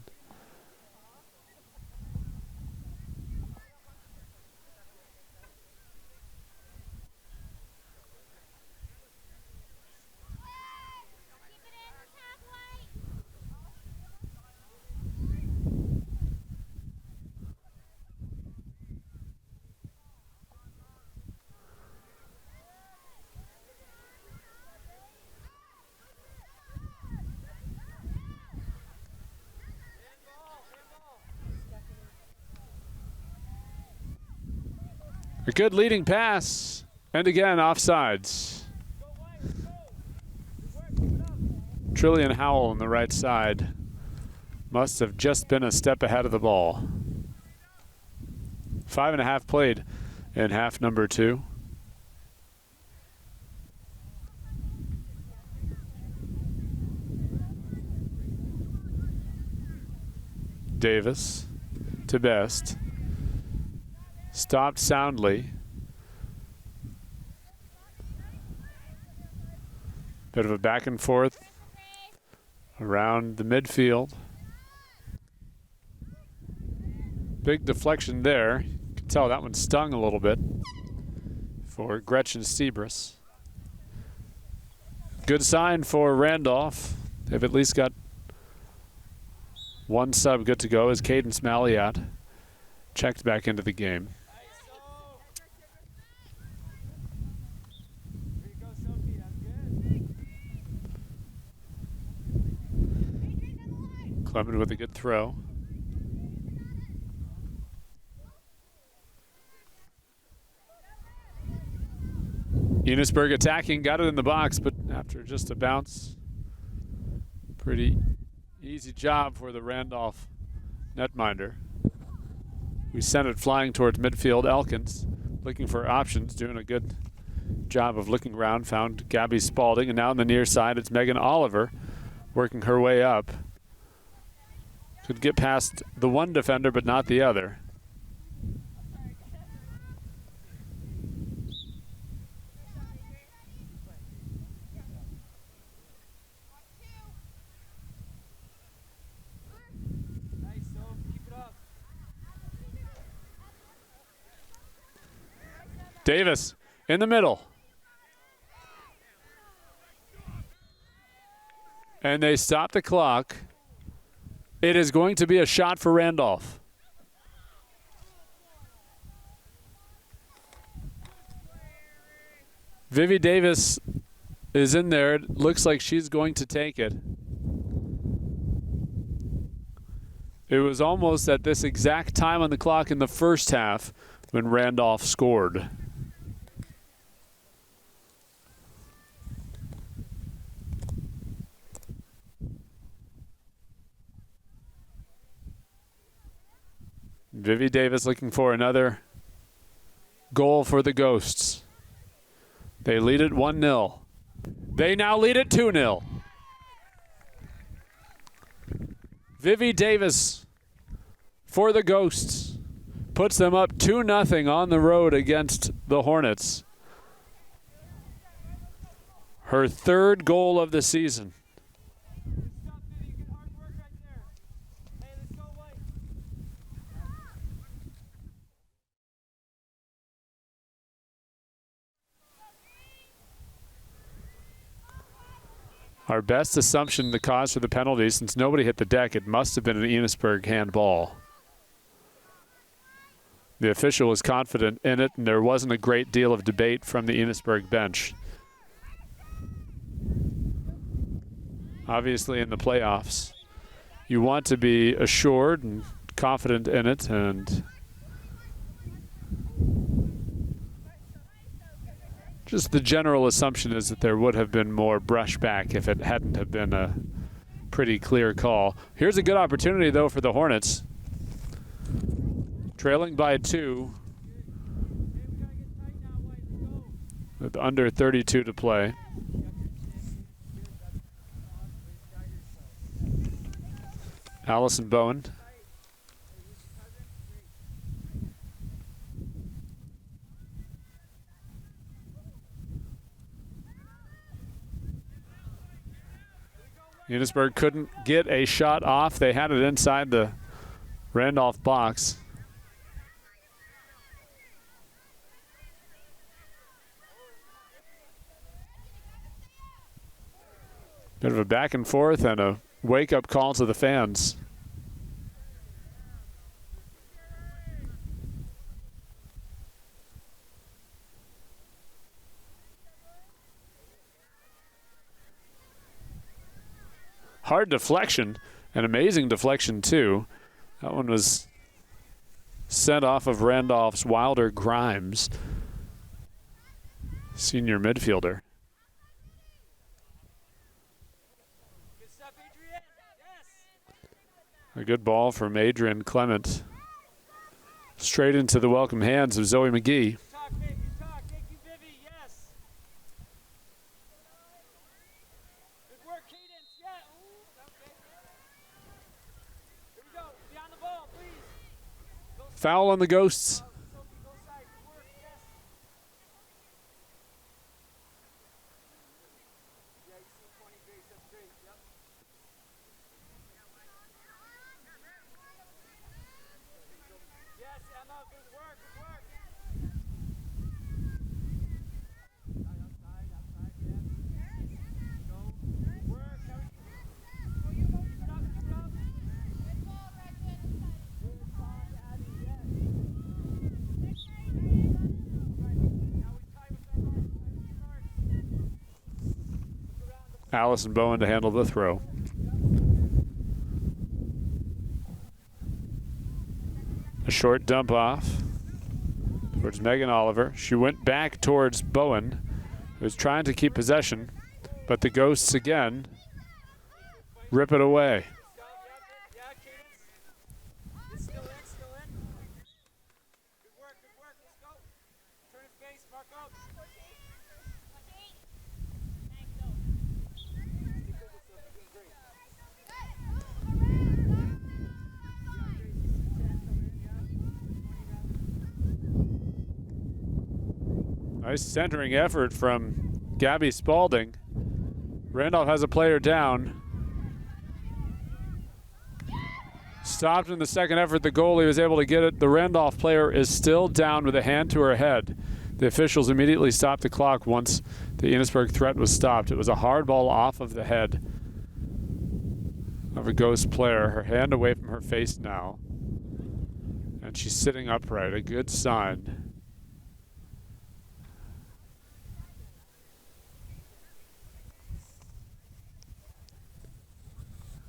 A good leading pass. And again, offsides. Trillian Howell on the right side must have just been a step ahead of the ball. 5.5 played in half number 2. Davis to Best. Stopped soundly. Bit of a back and forth around the midfield. Big deflection there. You can tell that one stung a little bit for Gretchen Sebris. Good sign for Randolph. They've at least got one sub good to go as Cadence Malliot checked back into the game. Clement with a good throw. Enosburgh attacking, got it in the box, but after just a bounce, pretty easy job for the Randolph netminder. We sent it flying towards midfield. Elkins looking for options, doing a good job of looking around, found Gabby Spalding, and now on the near side it's Megan Oliver working her way up. Could get past the one defender, but not the other. Davis in the middle. And they stop the clock. It is going to be a shot for Randolph. Vivi Davis is in there. It looks like she's going to take it. It was almost at this exact time on the clock in the first half when Randolph scored. Vivi Davis looking for another goal for the Ghosts. They lead it 1-0. They now lead it 2-0. Vivi Davis for the Ghosts puts them up 2-0 on the road against the Hornets. Her third goal of the season. Our best assumption, the cause for the penalty, since nobody hit the deck, it must have been an Enosburgh handball. The official was confident in it, and there wasn't a great deal of debate from the Enosburgh bench. Obviously, in the playoffs, you want to be assured and confident in it, and just the general assumption is that there would have been more brushback if it hadn't have been a pretty clear call. Here's a good opportunity, though, for the Hornets. Trailing by 2 with under 32 to play. Allison Bowen. Enosburgh couldn't get a shot off. They had it inside the Randolph box. Bit of a back and forth and a wake-up call to the fans. Hard deflection, an amazing deflection too. That one was sent off of Randolph's Wilder Grimes, senior midfielder. Good stuff, Adrian. Yes. A good ball from Adrian Clement. Straight into the welcome hands of Zoe McGee. Good talk, Vic. Good talk. Thank you, Vivi. Yes. Good work, Cadence. Yeah. Ooh, okay. Here we go. Be on the ball, please. Foul on the Ghosts. Sophie, go side. Good work. Yes. Yeah, you see 20 Grace. That's great. Yep. Yes, Emma. Good work. Good work. Outside, yes. Go. Good work. Good stuff. Keep it up. Good pass, Abby. Yes. Right. Now we tie with that mark. Look around. Allison Bowen to handle the throw. A short dump off towards Megan Oliver. She went back towards Bowen, who was trying to keep possession, but the Ghosts again rip it away. Yeah, Cadence. It's still in. Good work. Let's go. Turn his face, mark out. Stick with it, Sophie. Doing great. Nice centering effort from Gabby Spalding. Randolph has a player down. Stopped in the second effort. The goalie was able to get it. The Randolph player is still down with a hand to her head. The officials immediately stopped the clock once the Enosburgh threat was stopped. It was a hard ball off of the head of a Ghost player. Her hand away from her face now. And she's sitting upright, a good sign.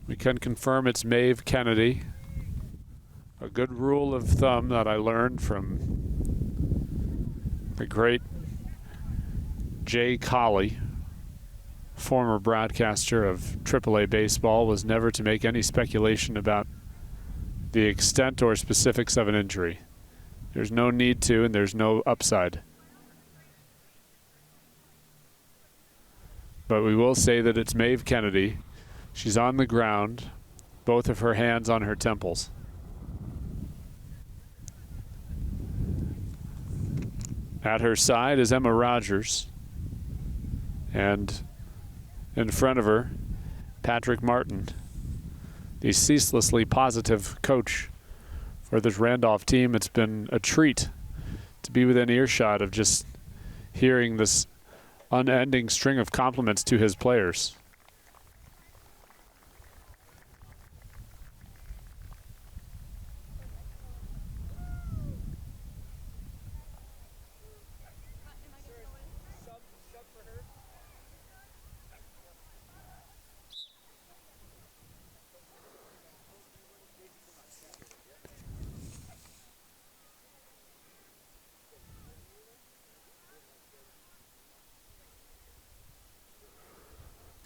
We can confirm it's Maeve Kennedy. A good rule of thumb that I learned from the great Jay Colley, former broadcaster of AAA baseball, was never to make any speculation about the extent or specifics of an injury. There's no need to, and there's no upside. But we will say that it's Maeve Kennedy. She's on the ground, both of her hands on her temples. At her side is Emma Rogers. And in front of her, Patrick Martin, the ceaselessly positive coach for this Randolph team. It's been a treat to be within earshot of just hearing this unending string of compliments to his players.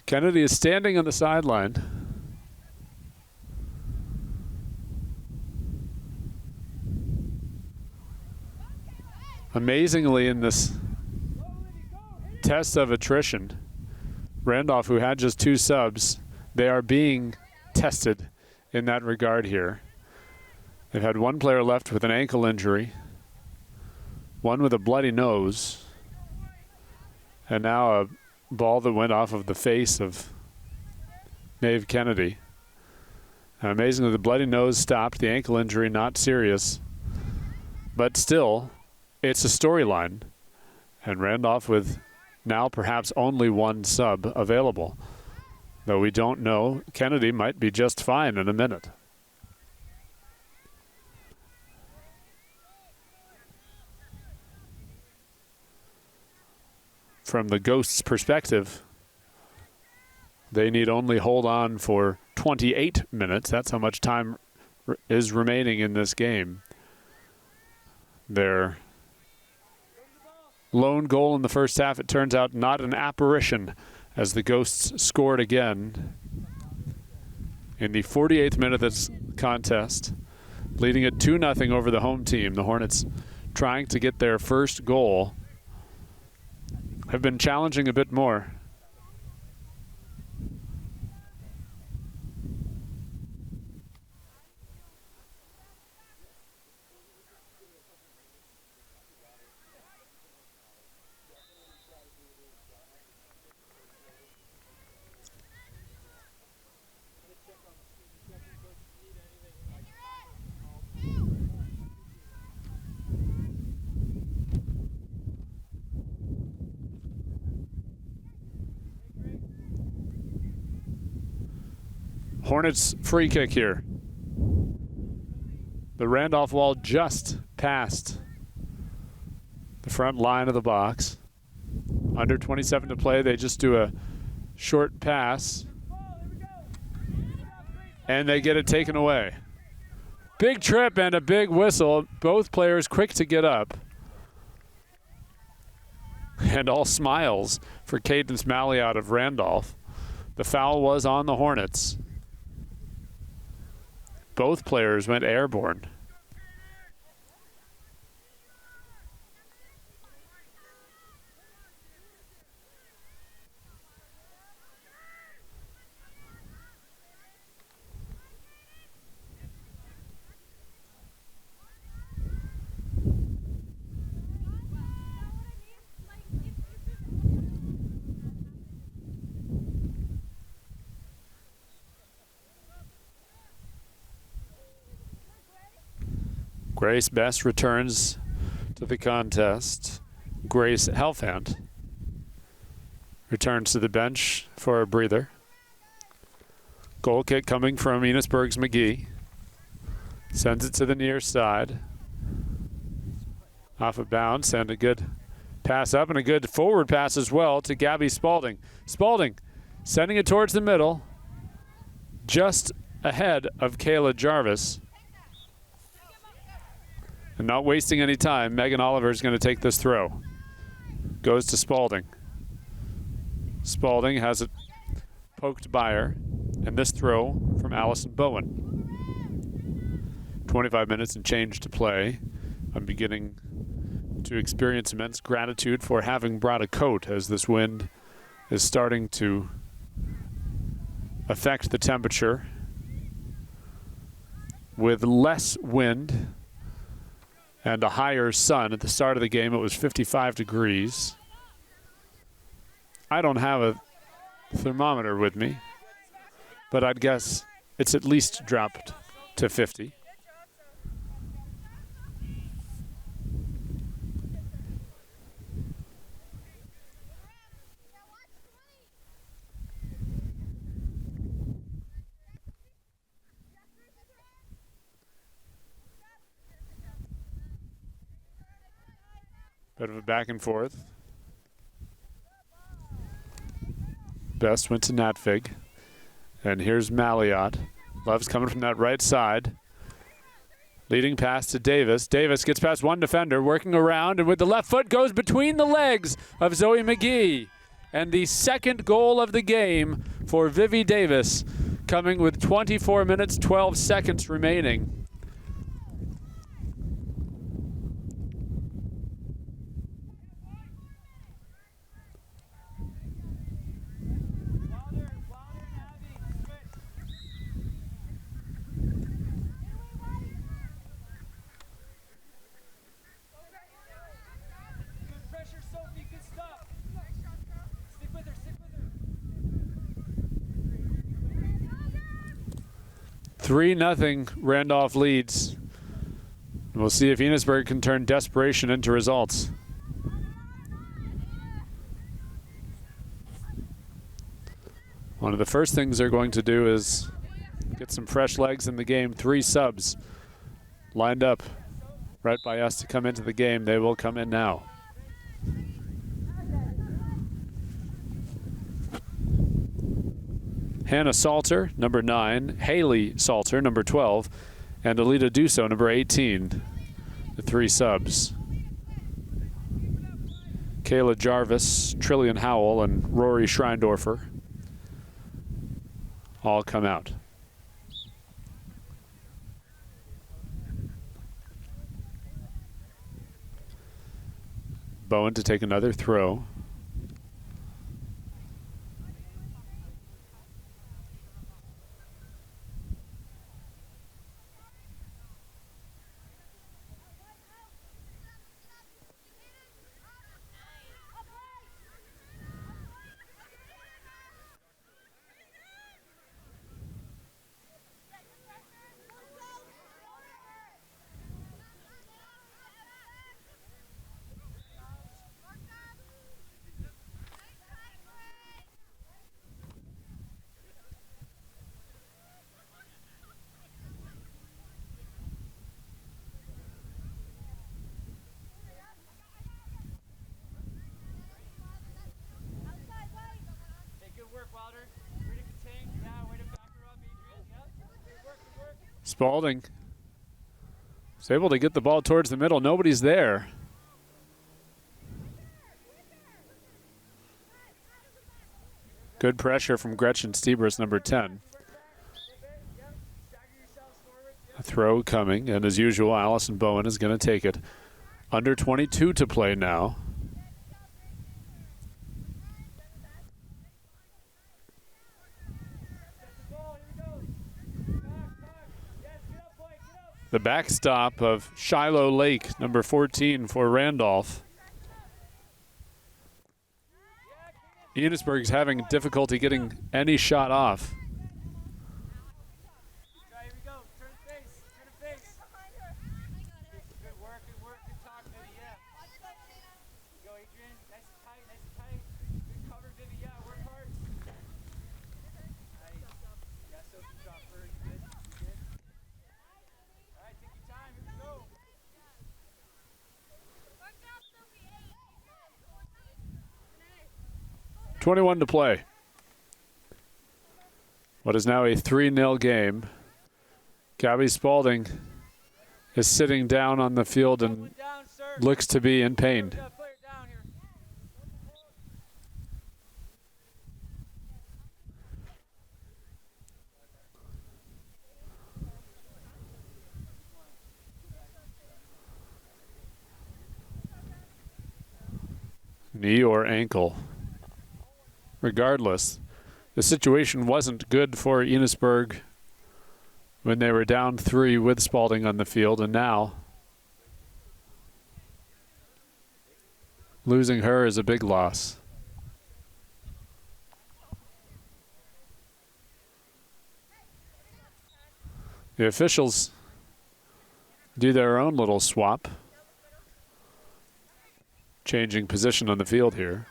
Kennedy is standing on the sideline. Amazingly, in this test of attrition, Randolph, who had just 2 subs, they are being tested in that regard here. They've had 1 player left with an ankle injury, 1 with a bloody nose, and now a ball that went off of the face of Maeve Kennedy. And amazingly, the bloody nose stopped, the ankle injury not serious, but still, it's a storyline. And Randolph with now perhaps only 1 sub available. Though we don't know, Kennedy might be just fine in a minute. From the Ghosts' perspective, they need only hold on for 28 minutes. That's how much time is remaining in this game. Their lone goal in the first half, it turns out not an apparition, as the Ghosts scored again in the 48th minute of this contest, leading it 2-0 over the home team. The Hornets, trying to get their first goal, have been challenging a bit more. Hornets free kick here. The Randolph wall just past the front line of the box. Under 27 to play. They just do a short pass. And they get it taken away. Big trip and a big whistle. Both players quick to get up. And all smiles for Cadence Malliot of Randolph. The foul was on the Hornets. Both players went airborne. Grace Best returns to the contest. Grace Helfand returns to the bench for a breather. Goal kick coming from Enosburgh's McGee. Sends it to the near side. Off of bounds, and a good pass up and a good forward pass as well to Gabby Spalding. Spalding sending it towards the middle, just ahead of Kayla Jarvis. And not wasting any time, Megan Oliver is going to take this throw. Goes to Spalding. Spalding has it poked by her. And this throw from Allison Bowen. 25 minutes and change to play. I'm beginning to experience immense gratitude for having brought a coat, as this wind is starting to affect the temperature. With less wind and a higher sun. At the start of the game, it was 55 degrees. I don't have a thermometer with me, but I'd guess it's at least dropped to 50. Bit of a back and forth. Best went to Natfig. And here's Malliot. Love's coming from that right side. Leading pass to Davis. Davis gets past one defender, working around, and with the left foot goes between the legs of Zoe McGee. And the second goal of the game for Vivi Davis, coming with 24 minutes, 12 seconds remaining. Three 0 Randolph leads. We'll see if Enosburgh can turn desperation into results. One of the first things they're going to do is get some fresh legs in the game. 3 subs lined up right by us to come into the game. They will come in now. Hannah Salter, number 9, Haley Salter, number 12, and Alita Duso, number 18. The three subs. Kayla Jarvis, Trillian Howell, and Rory Schreindorfer all come out. Bowen to take another throw. Spalding is able to get the ball towards the middle. Nobody's there. Good pressure from Gretchen Stiebers, number 10. A throw coming, and as usual, Allison Bowen is going to take it. Under 22 to play now. The backstop of Shiloh Lake, number 14 for Randolph. Enosburgh's having difficulty getting any shot off. .21 to play. What is now a 3-0 game. Gabby Spalding is sitting down on the field and looks to be in pain. Knee or ankle. Regardless, the situation wasn't good for Enosburgh when they were down 3 with Spalding on the field, and now losing her is a big loss. The officials do their own little swap, changing position on the field here.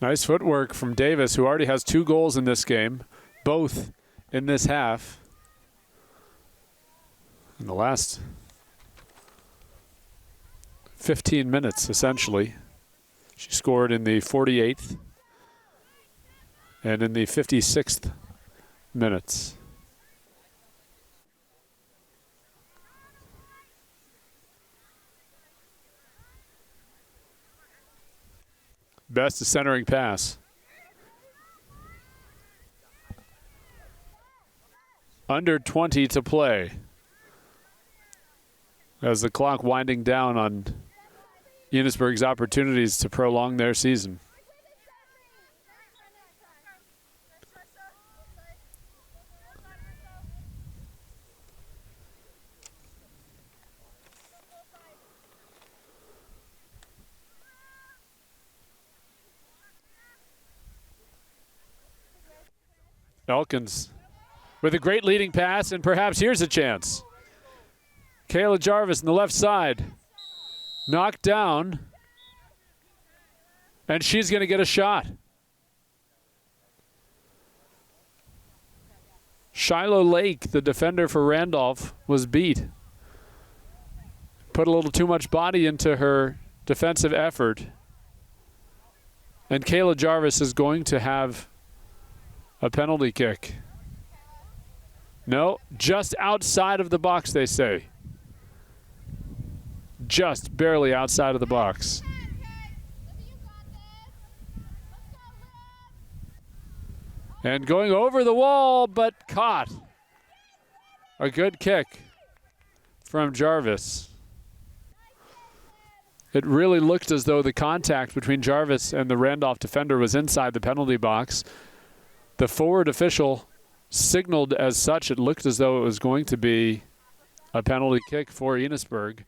Nice footwork from Davis, who already has 2 goals in this game, both in this half. In the last 15 minutes, essentially. She scored in the 48th and in the 56th minutes. Best is centering pass. Under 20 to play. As the clock winding down on Enosburgh's opportunities to prolong their season. Elkins with a great leading pass, and perhaps here's a chance. Kayla Jarvis on the left side. Knocked down, and she's going to get a shot. Shiloh Lake, the defender for Randolph, was beat. put a little too much body into her defensive effort. And Kayla Jarvis is going to have a penalty kick. No, just outside of the box, they say. Just barely outside of the box. And going over the wall, but caught. A good kick from Jarvis. It really looked as though the contact between Jarvis and the Randolph defender was inside the penalty box. The forward official signaled as such. It looked as though it was going to be a penalty kick for Enosburgh.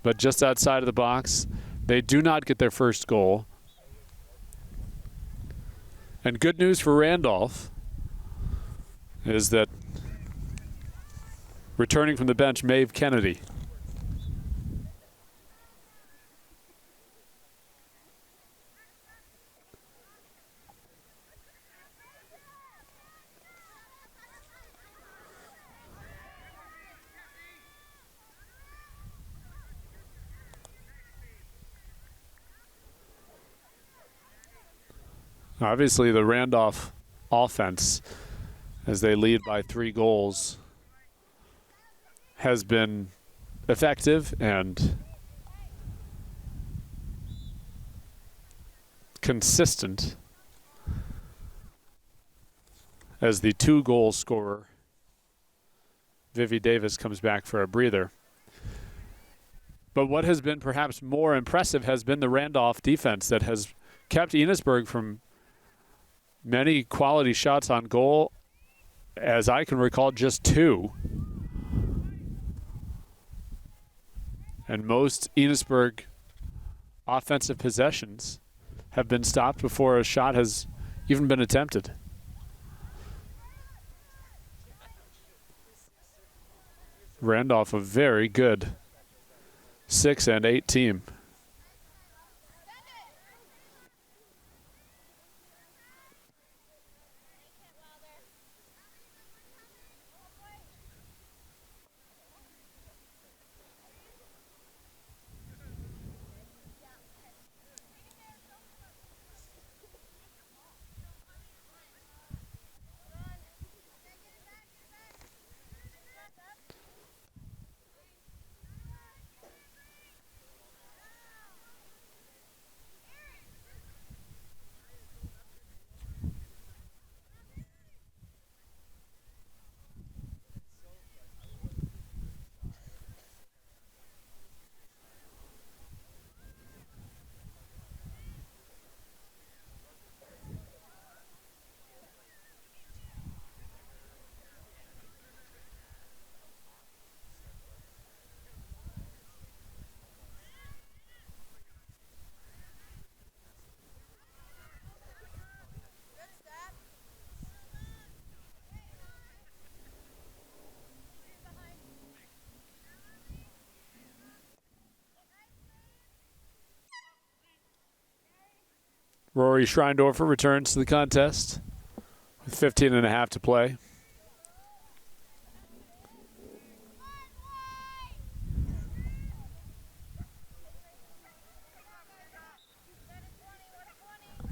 But just outside of the box, they do not get their first goal. And good news for Randolph is that returning from the bench, Maeve Kennedy. Obviously, the Randolph offense, as they lead by 3 goals, has been effective and consistent as the 2-goal scorer, Vivi Davis, comes back for a breather. But what has been perhaps more impressive has been the Randolph defense that has kept Enosburgh from many quality shots on goal. As I can recall, just 2. And most Enosburgh offensive possessions have been stopped before a shot has even been attempted. Randolph, a very good 6 and 8 team. Rory Schreindorfer returns to the contest with 15 and a half to play.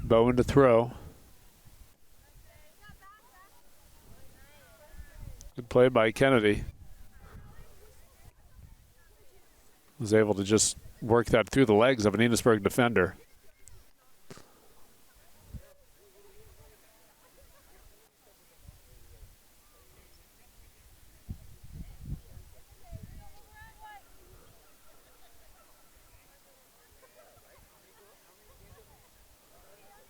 Bowen to throw. Good play by Kennedy. Was able to just work that through the legs of an Enosburgh defender.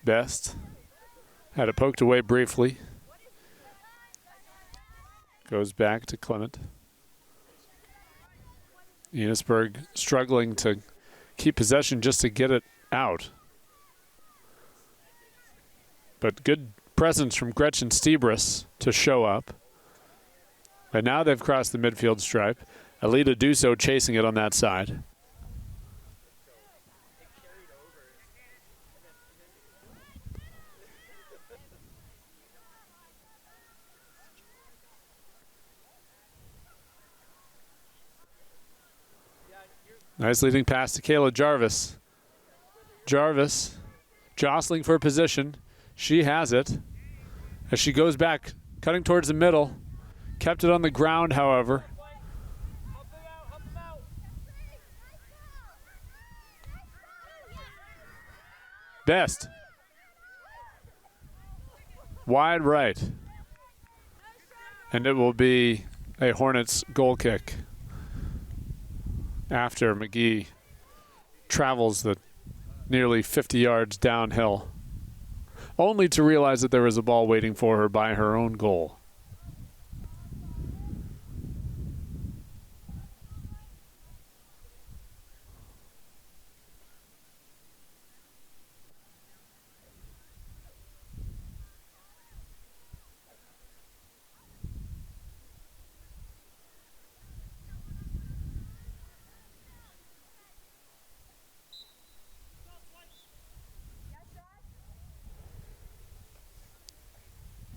Best had it poked away briefly. Goes back to Clement. Enosburgh struggling to keep possession just to get it out. But good presence from Gretchen Stebris to show up. And now they've crossed the midfield stripe. Alita Duso chasing it on that side. Nice leading pass to Kayla Jarvis. Jarvis jostling for position. She has it. As she goes back, cutting towards the middle. Kept it on the ground, however. Best. Wide right. And it will be a Hornets goal kick after McGee travels the nearly 50 yards downhill, only to realize that there was a ball waiting for her by her own goal.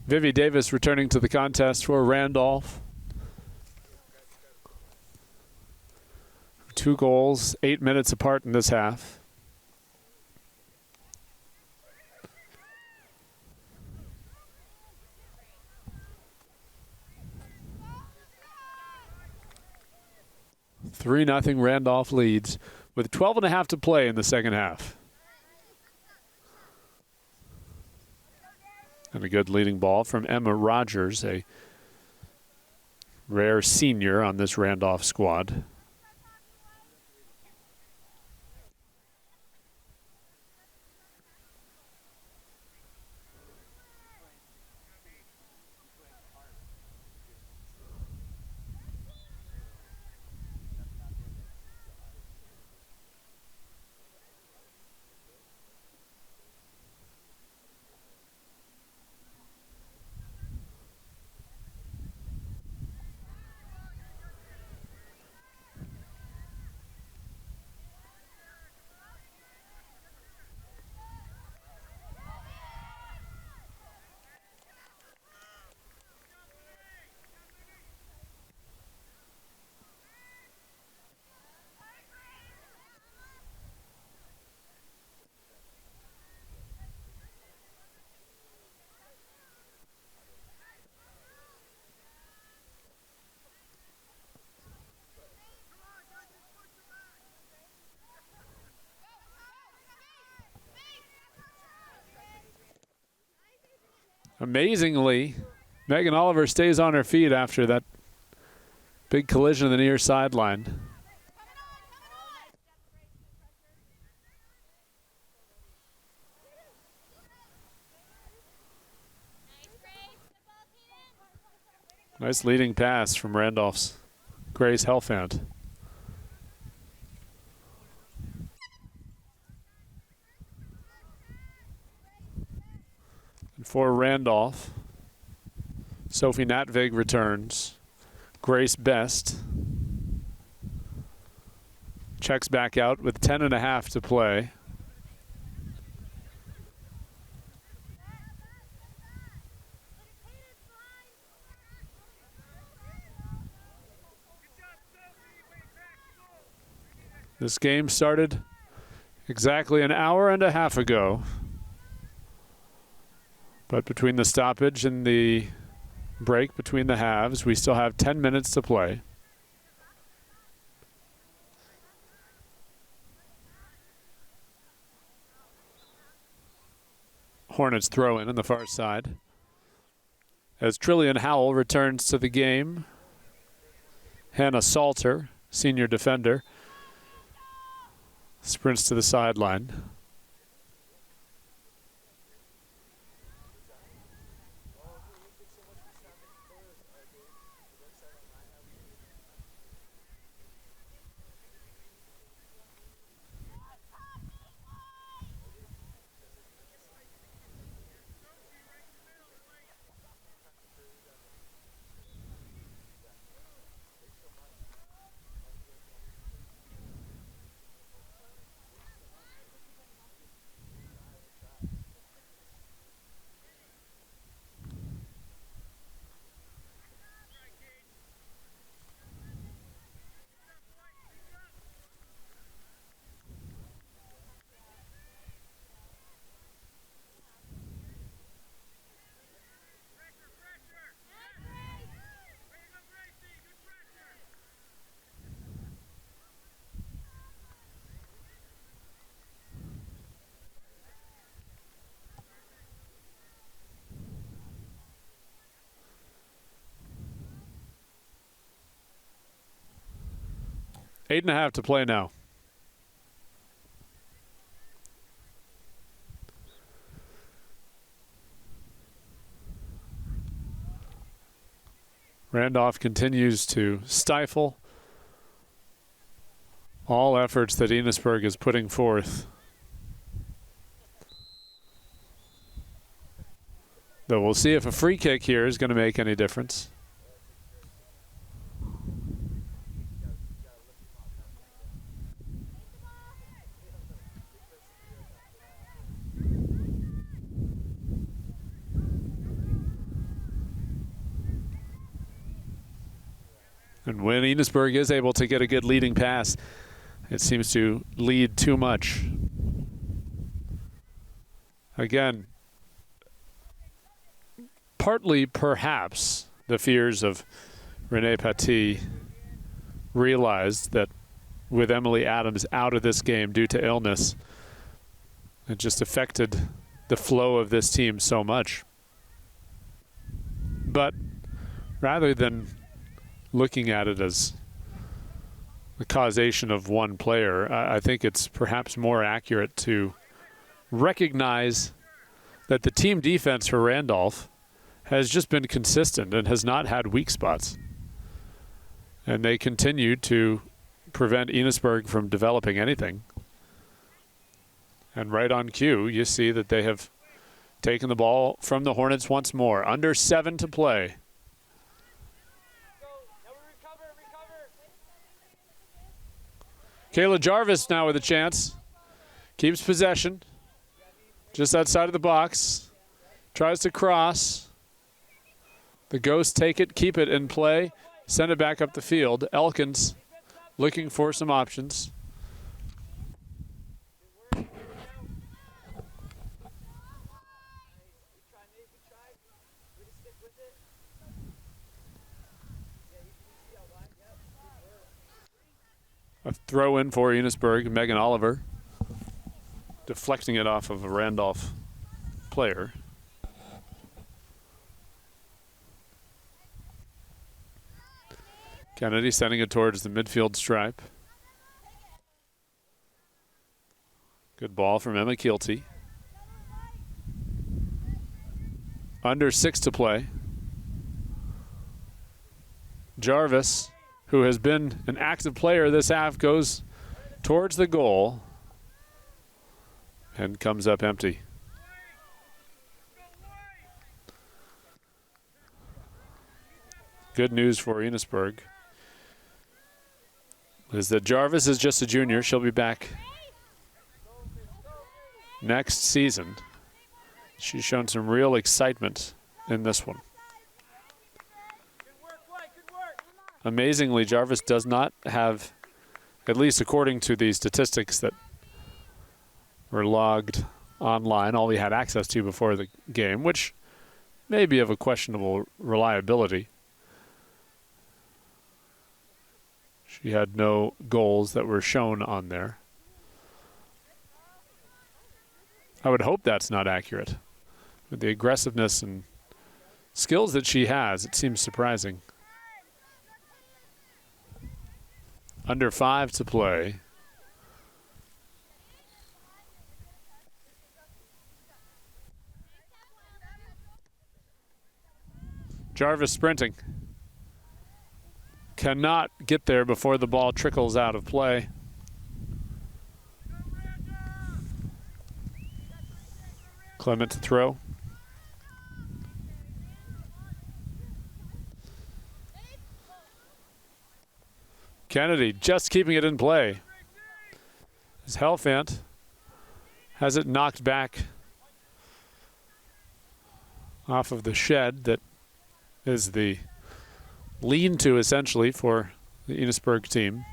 Vivi Davis returning to the contest for Randolph. 2 goals, 8 minutes apart in this half. (3-0) Randolph leads with 12.5 to play in the second half. And a good leading ball from Emma Rogers, a rare senior on this Randolph squad. Amazingly, Megan Oliver stays on her feet after that big collision on the near sideline. Nice leading pass from Randolph's Grace Helfand. And for Randolph, Sophie Natvig returns. Grace Best checks back out with 10.5 to play. This game started exactly an hour and a half ago. But between the stoppage and the break between the halves, we still have 10 minutes to play. Hornets throw in on the far side as Trillian Howell returns to the game. Hannah Salter, senior defender, sprints to the sideline. 8.5 to play now. Randolph continues to stifle all efforts that Enosburgh is putting forth. Though we'll see if a free kick here is going to make any difference. And when Enosburgh is able to get a good leading pass, it seems to lead too much. Again, partly perhaps the fears of Renee Paty realized that with Emily Adams out of this game due to illness, it just affected the flow of this team so much. But rather than looking at it as the causation of one player, I think it's perhaps more accurate to recognize that the team defense for Randolph has just been consistent and has not had weak spots. And they continue to prevent Enosburgh from developing anything. And right on cue, you see that they have taken the ball from the Hornets once more. Under 7 to play. Kayla Jarvis now with a chance. Keeps possession. Just outside of the box. Tries to cross. The Ghosts take it, keep it in play, send it back up the field. Elkins looking for some options. A throw in for Enosburgh, Megan Oliver, deflecting it off of a Randolph player. Kennedy sending it towards the midfield stripe. Good ball from Emma Keelty. Under 6 to play. Jarvis, who has been an active player this half, goes towards the goal and comes up empty. Good news for Enosburgh is that Jarvis is just a junior. She'll be back next season. She's shown some real excitement in this one. Amazingly, Jarvis does not have, at least according to the statistics that were logged online, all he had access to before the game, which may be of a questionable reliability. She had no goals that were shown on there. I would hope that's not accurate. With the aggressiveness and skills that she has, it seems surprising. Under 5 to play. Jarvis sprinting. Cannot get there before the ball trickles out of play. Clement to throw. Kennedy just keeping it in play. As Helfant has it knocked back off of the shed that is the lean-to essentially for the Enosburgh team.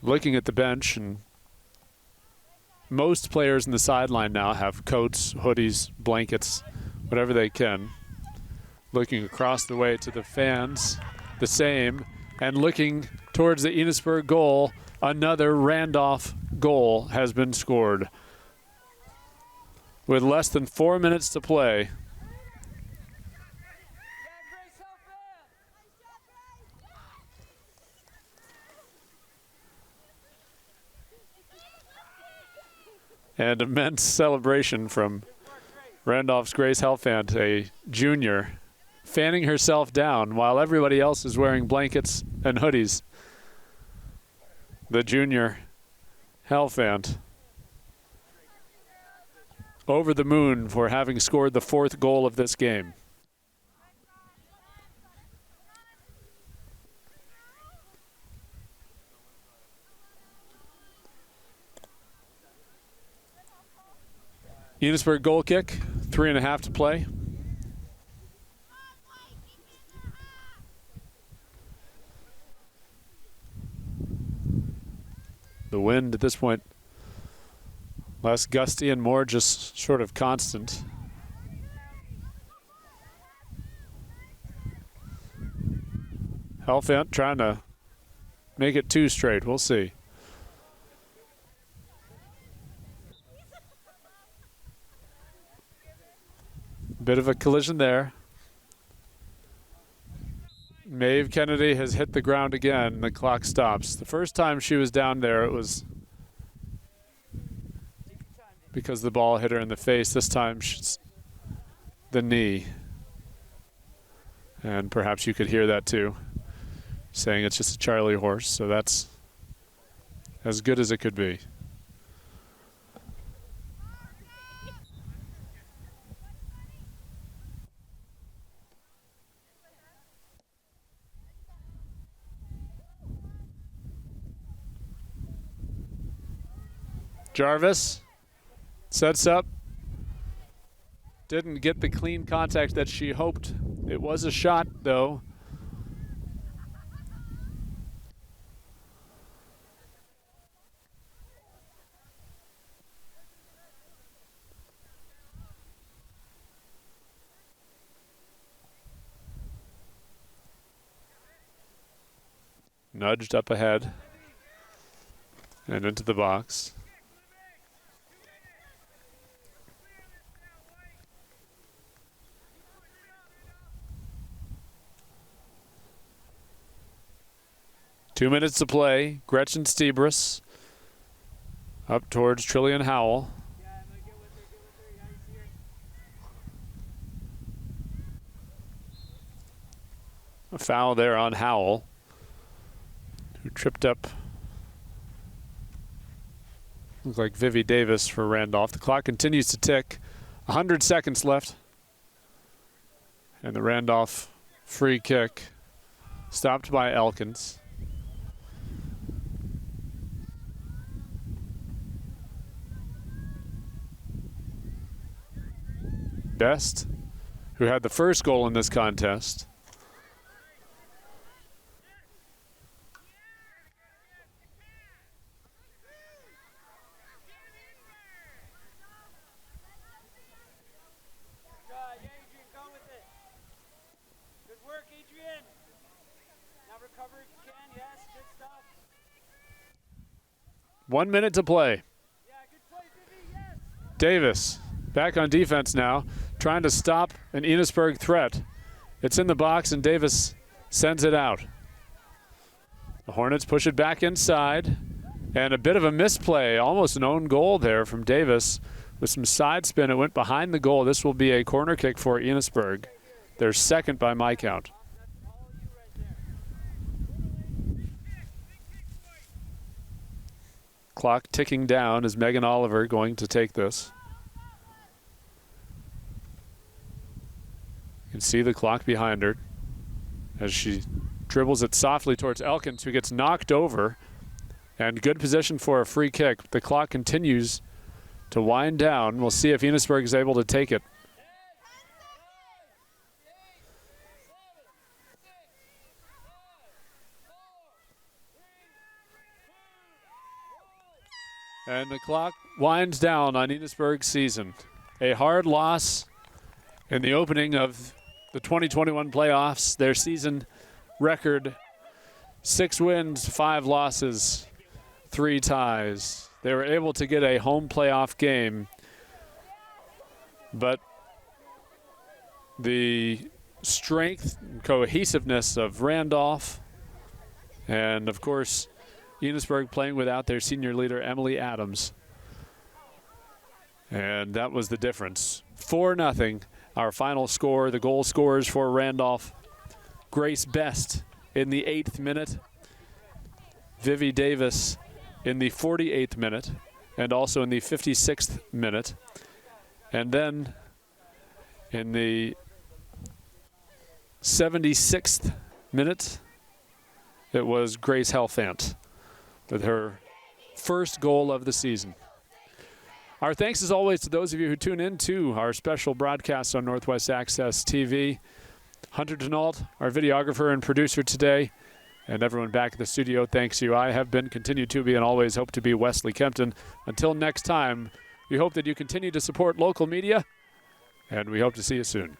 Looking at the bench, and most players in the sideline now have coats, hoodies, blankets, whatever they can. Looking across the way to the fans, the same, and looking towards the Enosburgh goal, another Randolph goal has been scored. With less than 4 minutes to play, And immense celebration from Randolph's Grace Helfand, a junior, fanning herself down while everybody else is wearing blankets and hoodies. The junior Helfand over the moon for having scored the 4th goal of this game. Enosburgh goal kick, 3.5 to play. The wind at this point less gusty and more just sort of constant. Helfand trying to make it 2 straight. We'll see. Bit of a collision there. Maeve Kennedy has hit the ground again. The clock stops. The first time she was down there, it was because the ball hit her in the face. This time, she's the knee. And perhaps you could hear that too, saying it's just a Charlie horse. So that's as good as it could be. Jarvis sets up. Didn't get the clean contact that she hoped. It was a shot, though. Nudged up ahead and into the box. Two minutes to play. Gretchen Stebris up towards Trillian Howell. A foul there on Howell, who tripped up. Looks like Vivi Davis for Randolph. The clock continues to tick. 100 seconds left. And the Randolph free kick stopped by Elkins. Best, who had the first goal in this contest. Adrian, go with it. Good work, Adrian. Now recover if you can. Yes, good stuff. 1 minute to play. Yeah, good play, Vivi. Yes. Davis back on defense now, trying to stop an Enosburgh threat. It's in the box and Davis sends it out. The Hornets push it back inside, and a bit of a misplay, almost an own goal there from Davis. With some side spin, it went behind the goal. This will be a corner kick for Enosburgh. Their second by my count. Clock ticking down. Is Megan Oliver going to take this? You can see the clock behind her as she dribbles it softly towards Elkins, who gets knocked over. And good position for a free kick. The clock continues to wind down. We'll see if Enosburgh is able to take it. And the clock winds down on Enosburgh's season. A hard loss in the opening of the 2021 playoffs. Their season record, 6 wins, 5 losses, 3 ties. They were able to get a home playoff game, but the strength and cohesiveness of Randolph, and of course Enosburgh playing without their senior leader Emily Adams, And that was the difference. 4-0, our final score. The goal scorers for Randolph: Grace Best in the 8th minute, Vivi Davis in the 48th minute, and also in the 56th minute. And then in the 76th minute, it was Grace Helfant with her first goal of the season. Our thanks, as always, to those of you who tune in to our special broadcast on Northwest Access TV. Hunter Denault, our videographer and producer today, and everyone back at the studio, thanks you. I have been, continue to be, and always hope to be Wesley Kempton. Until next time, we hope that you continue to support local media, and we hope to see you soon.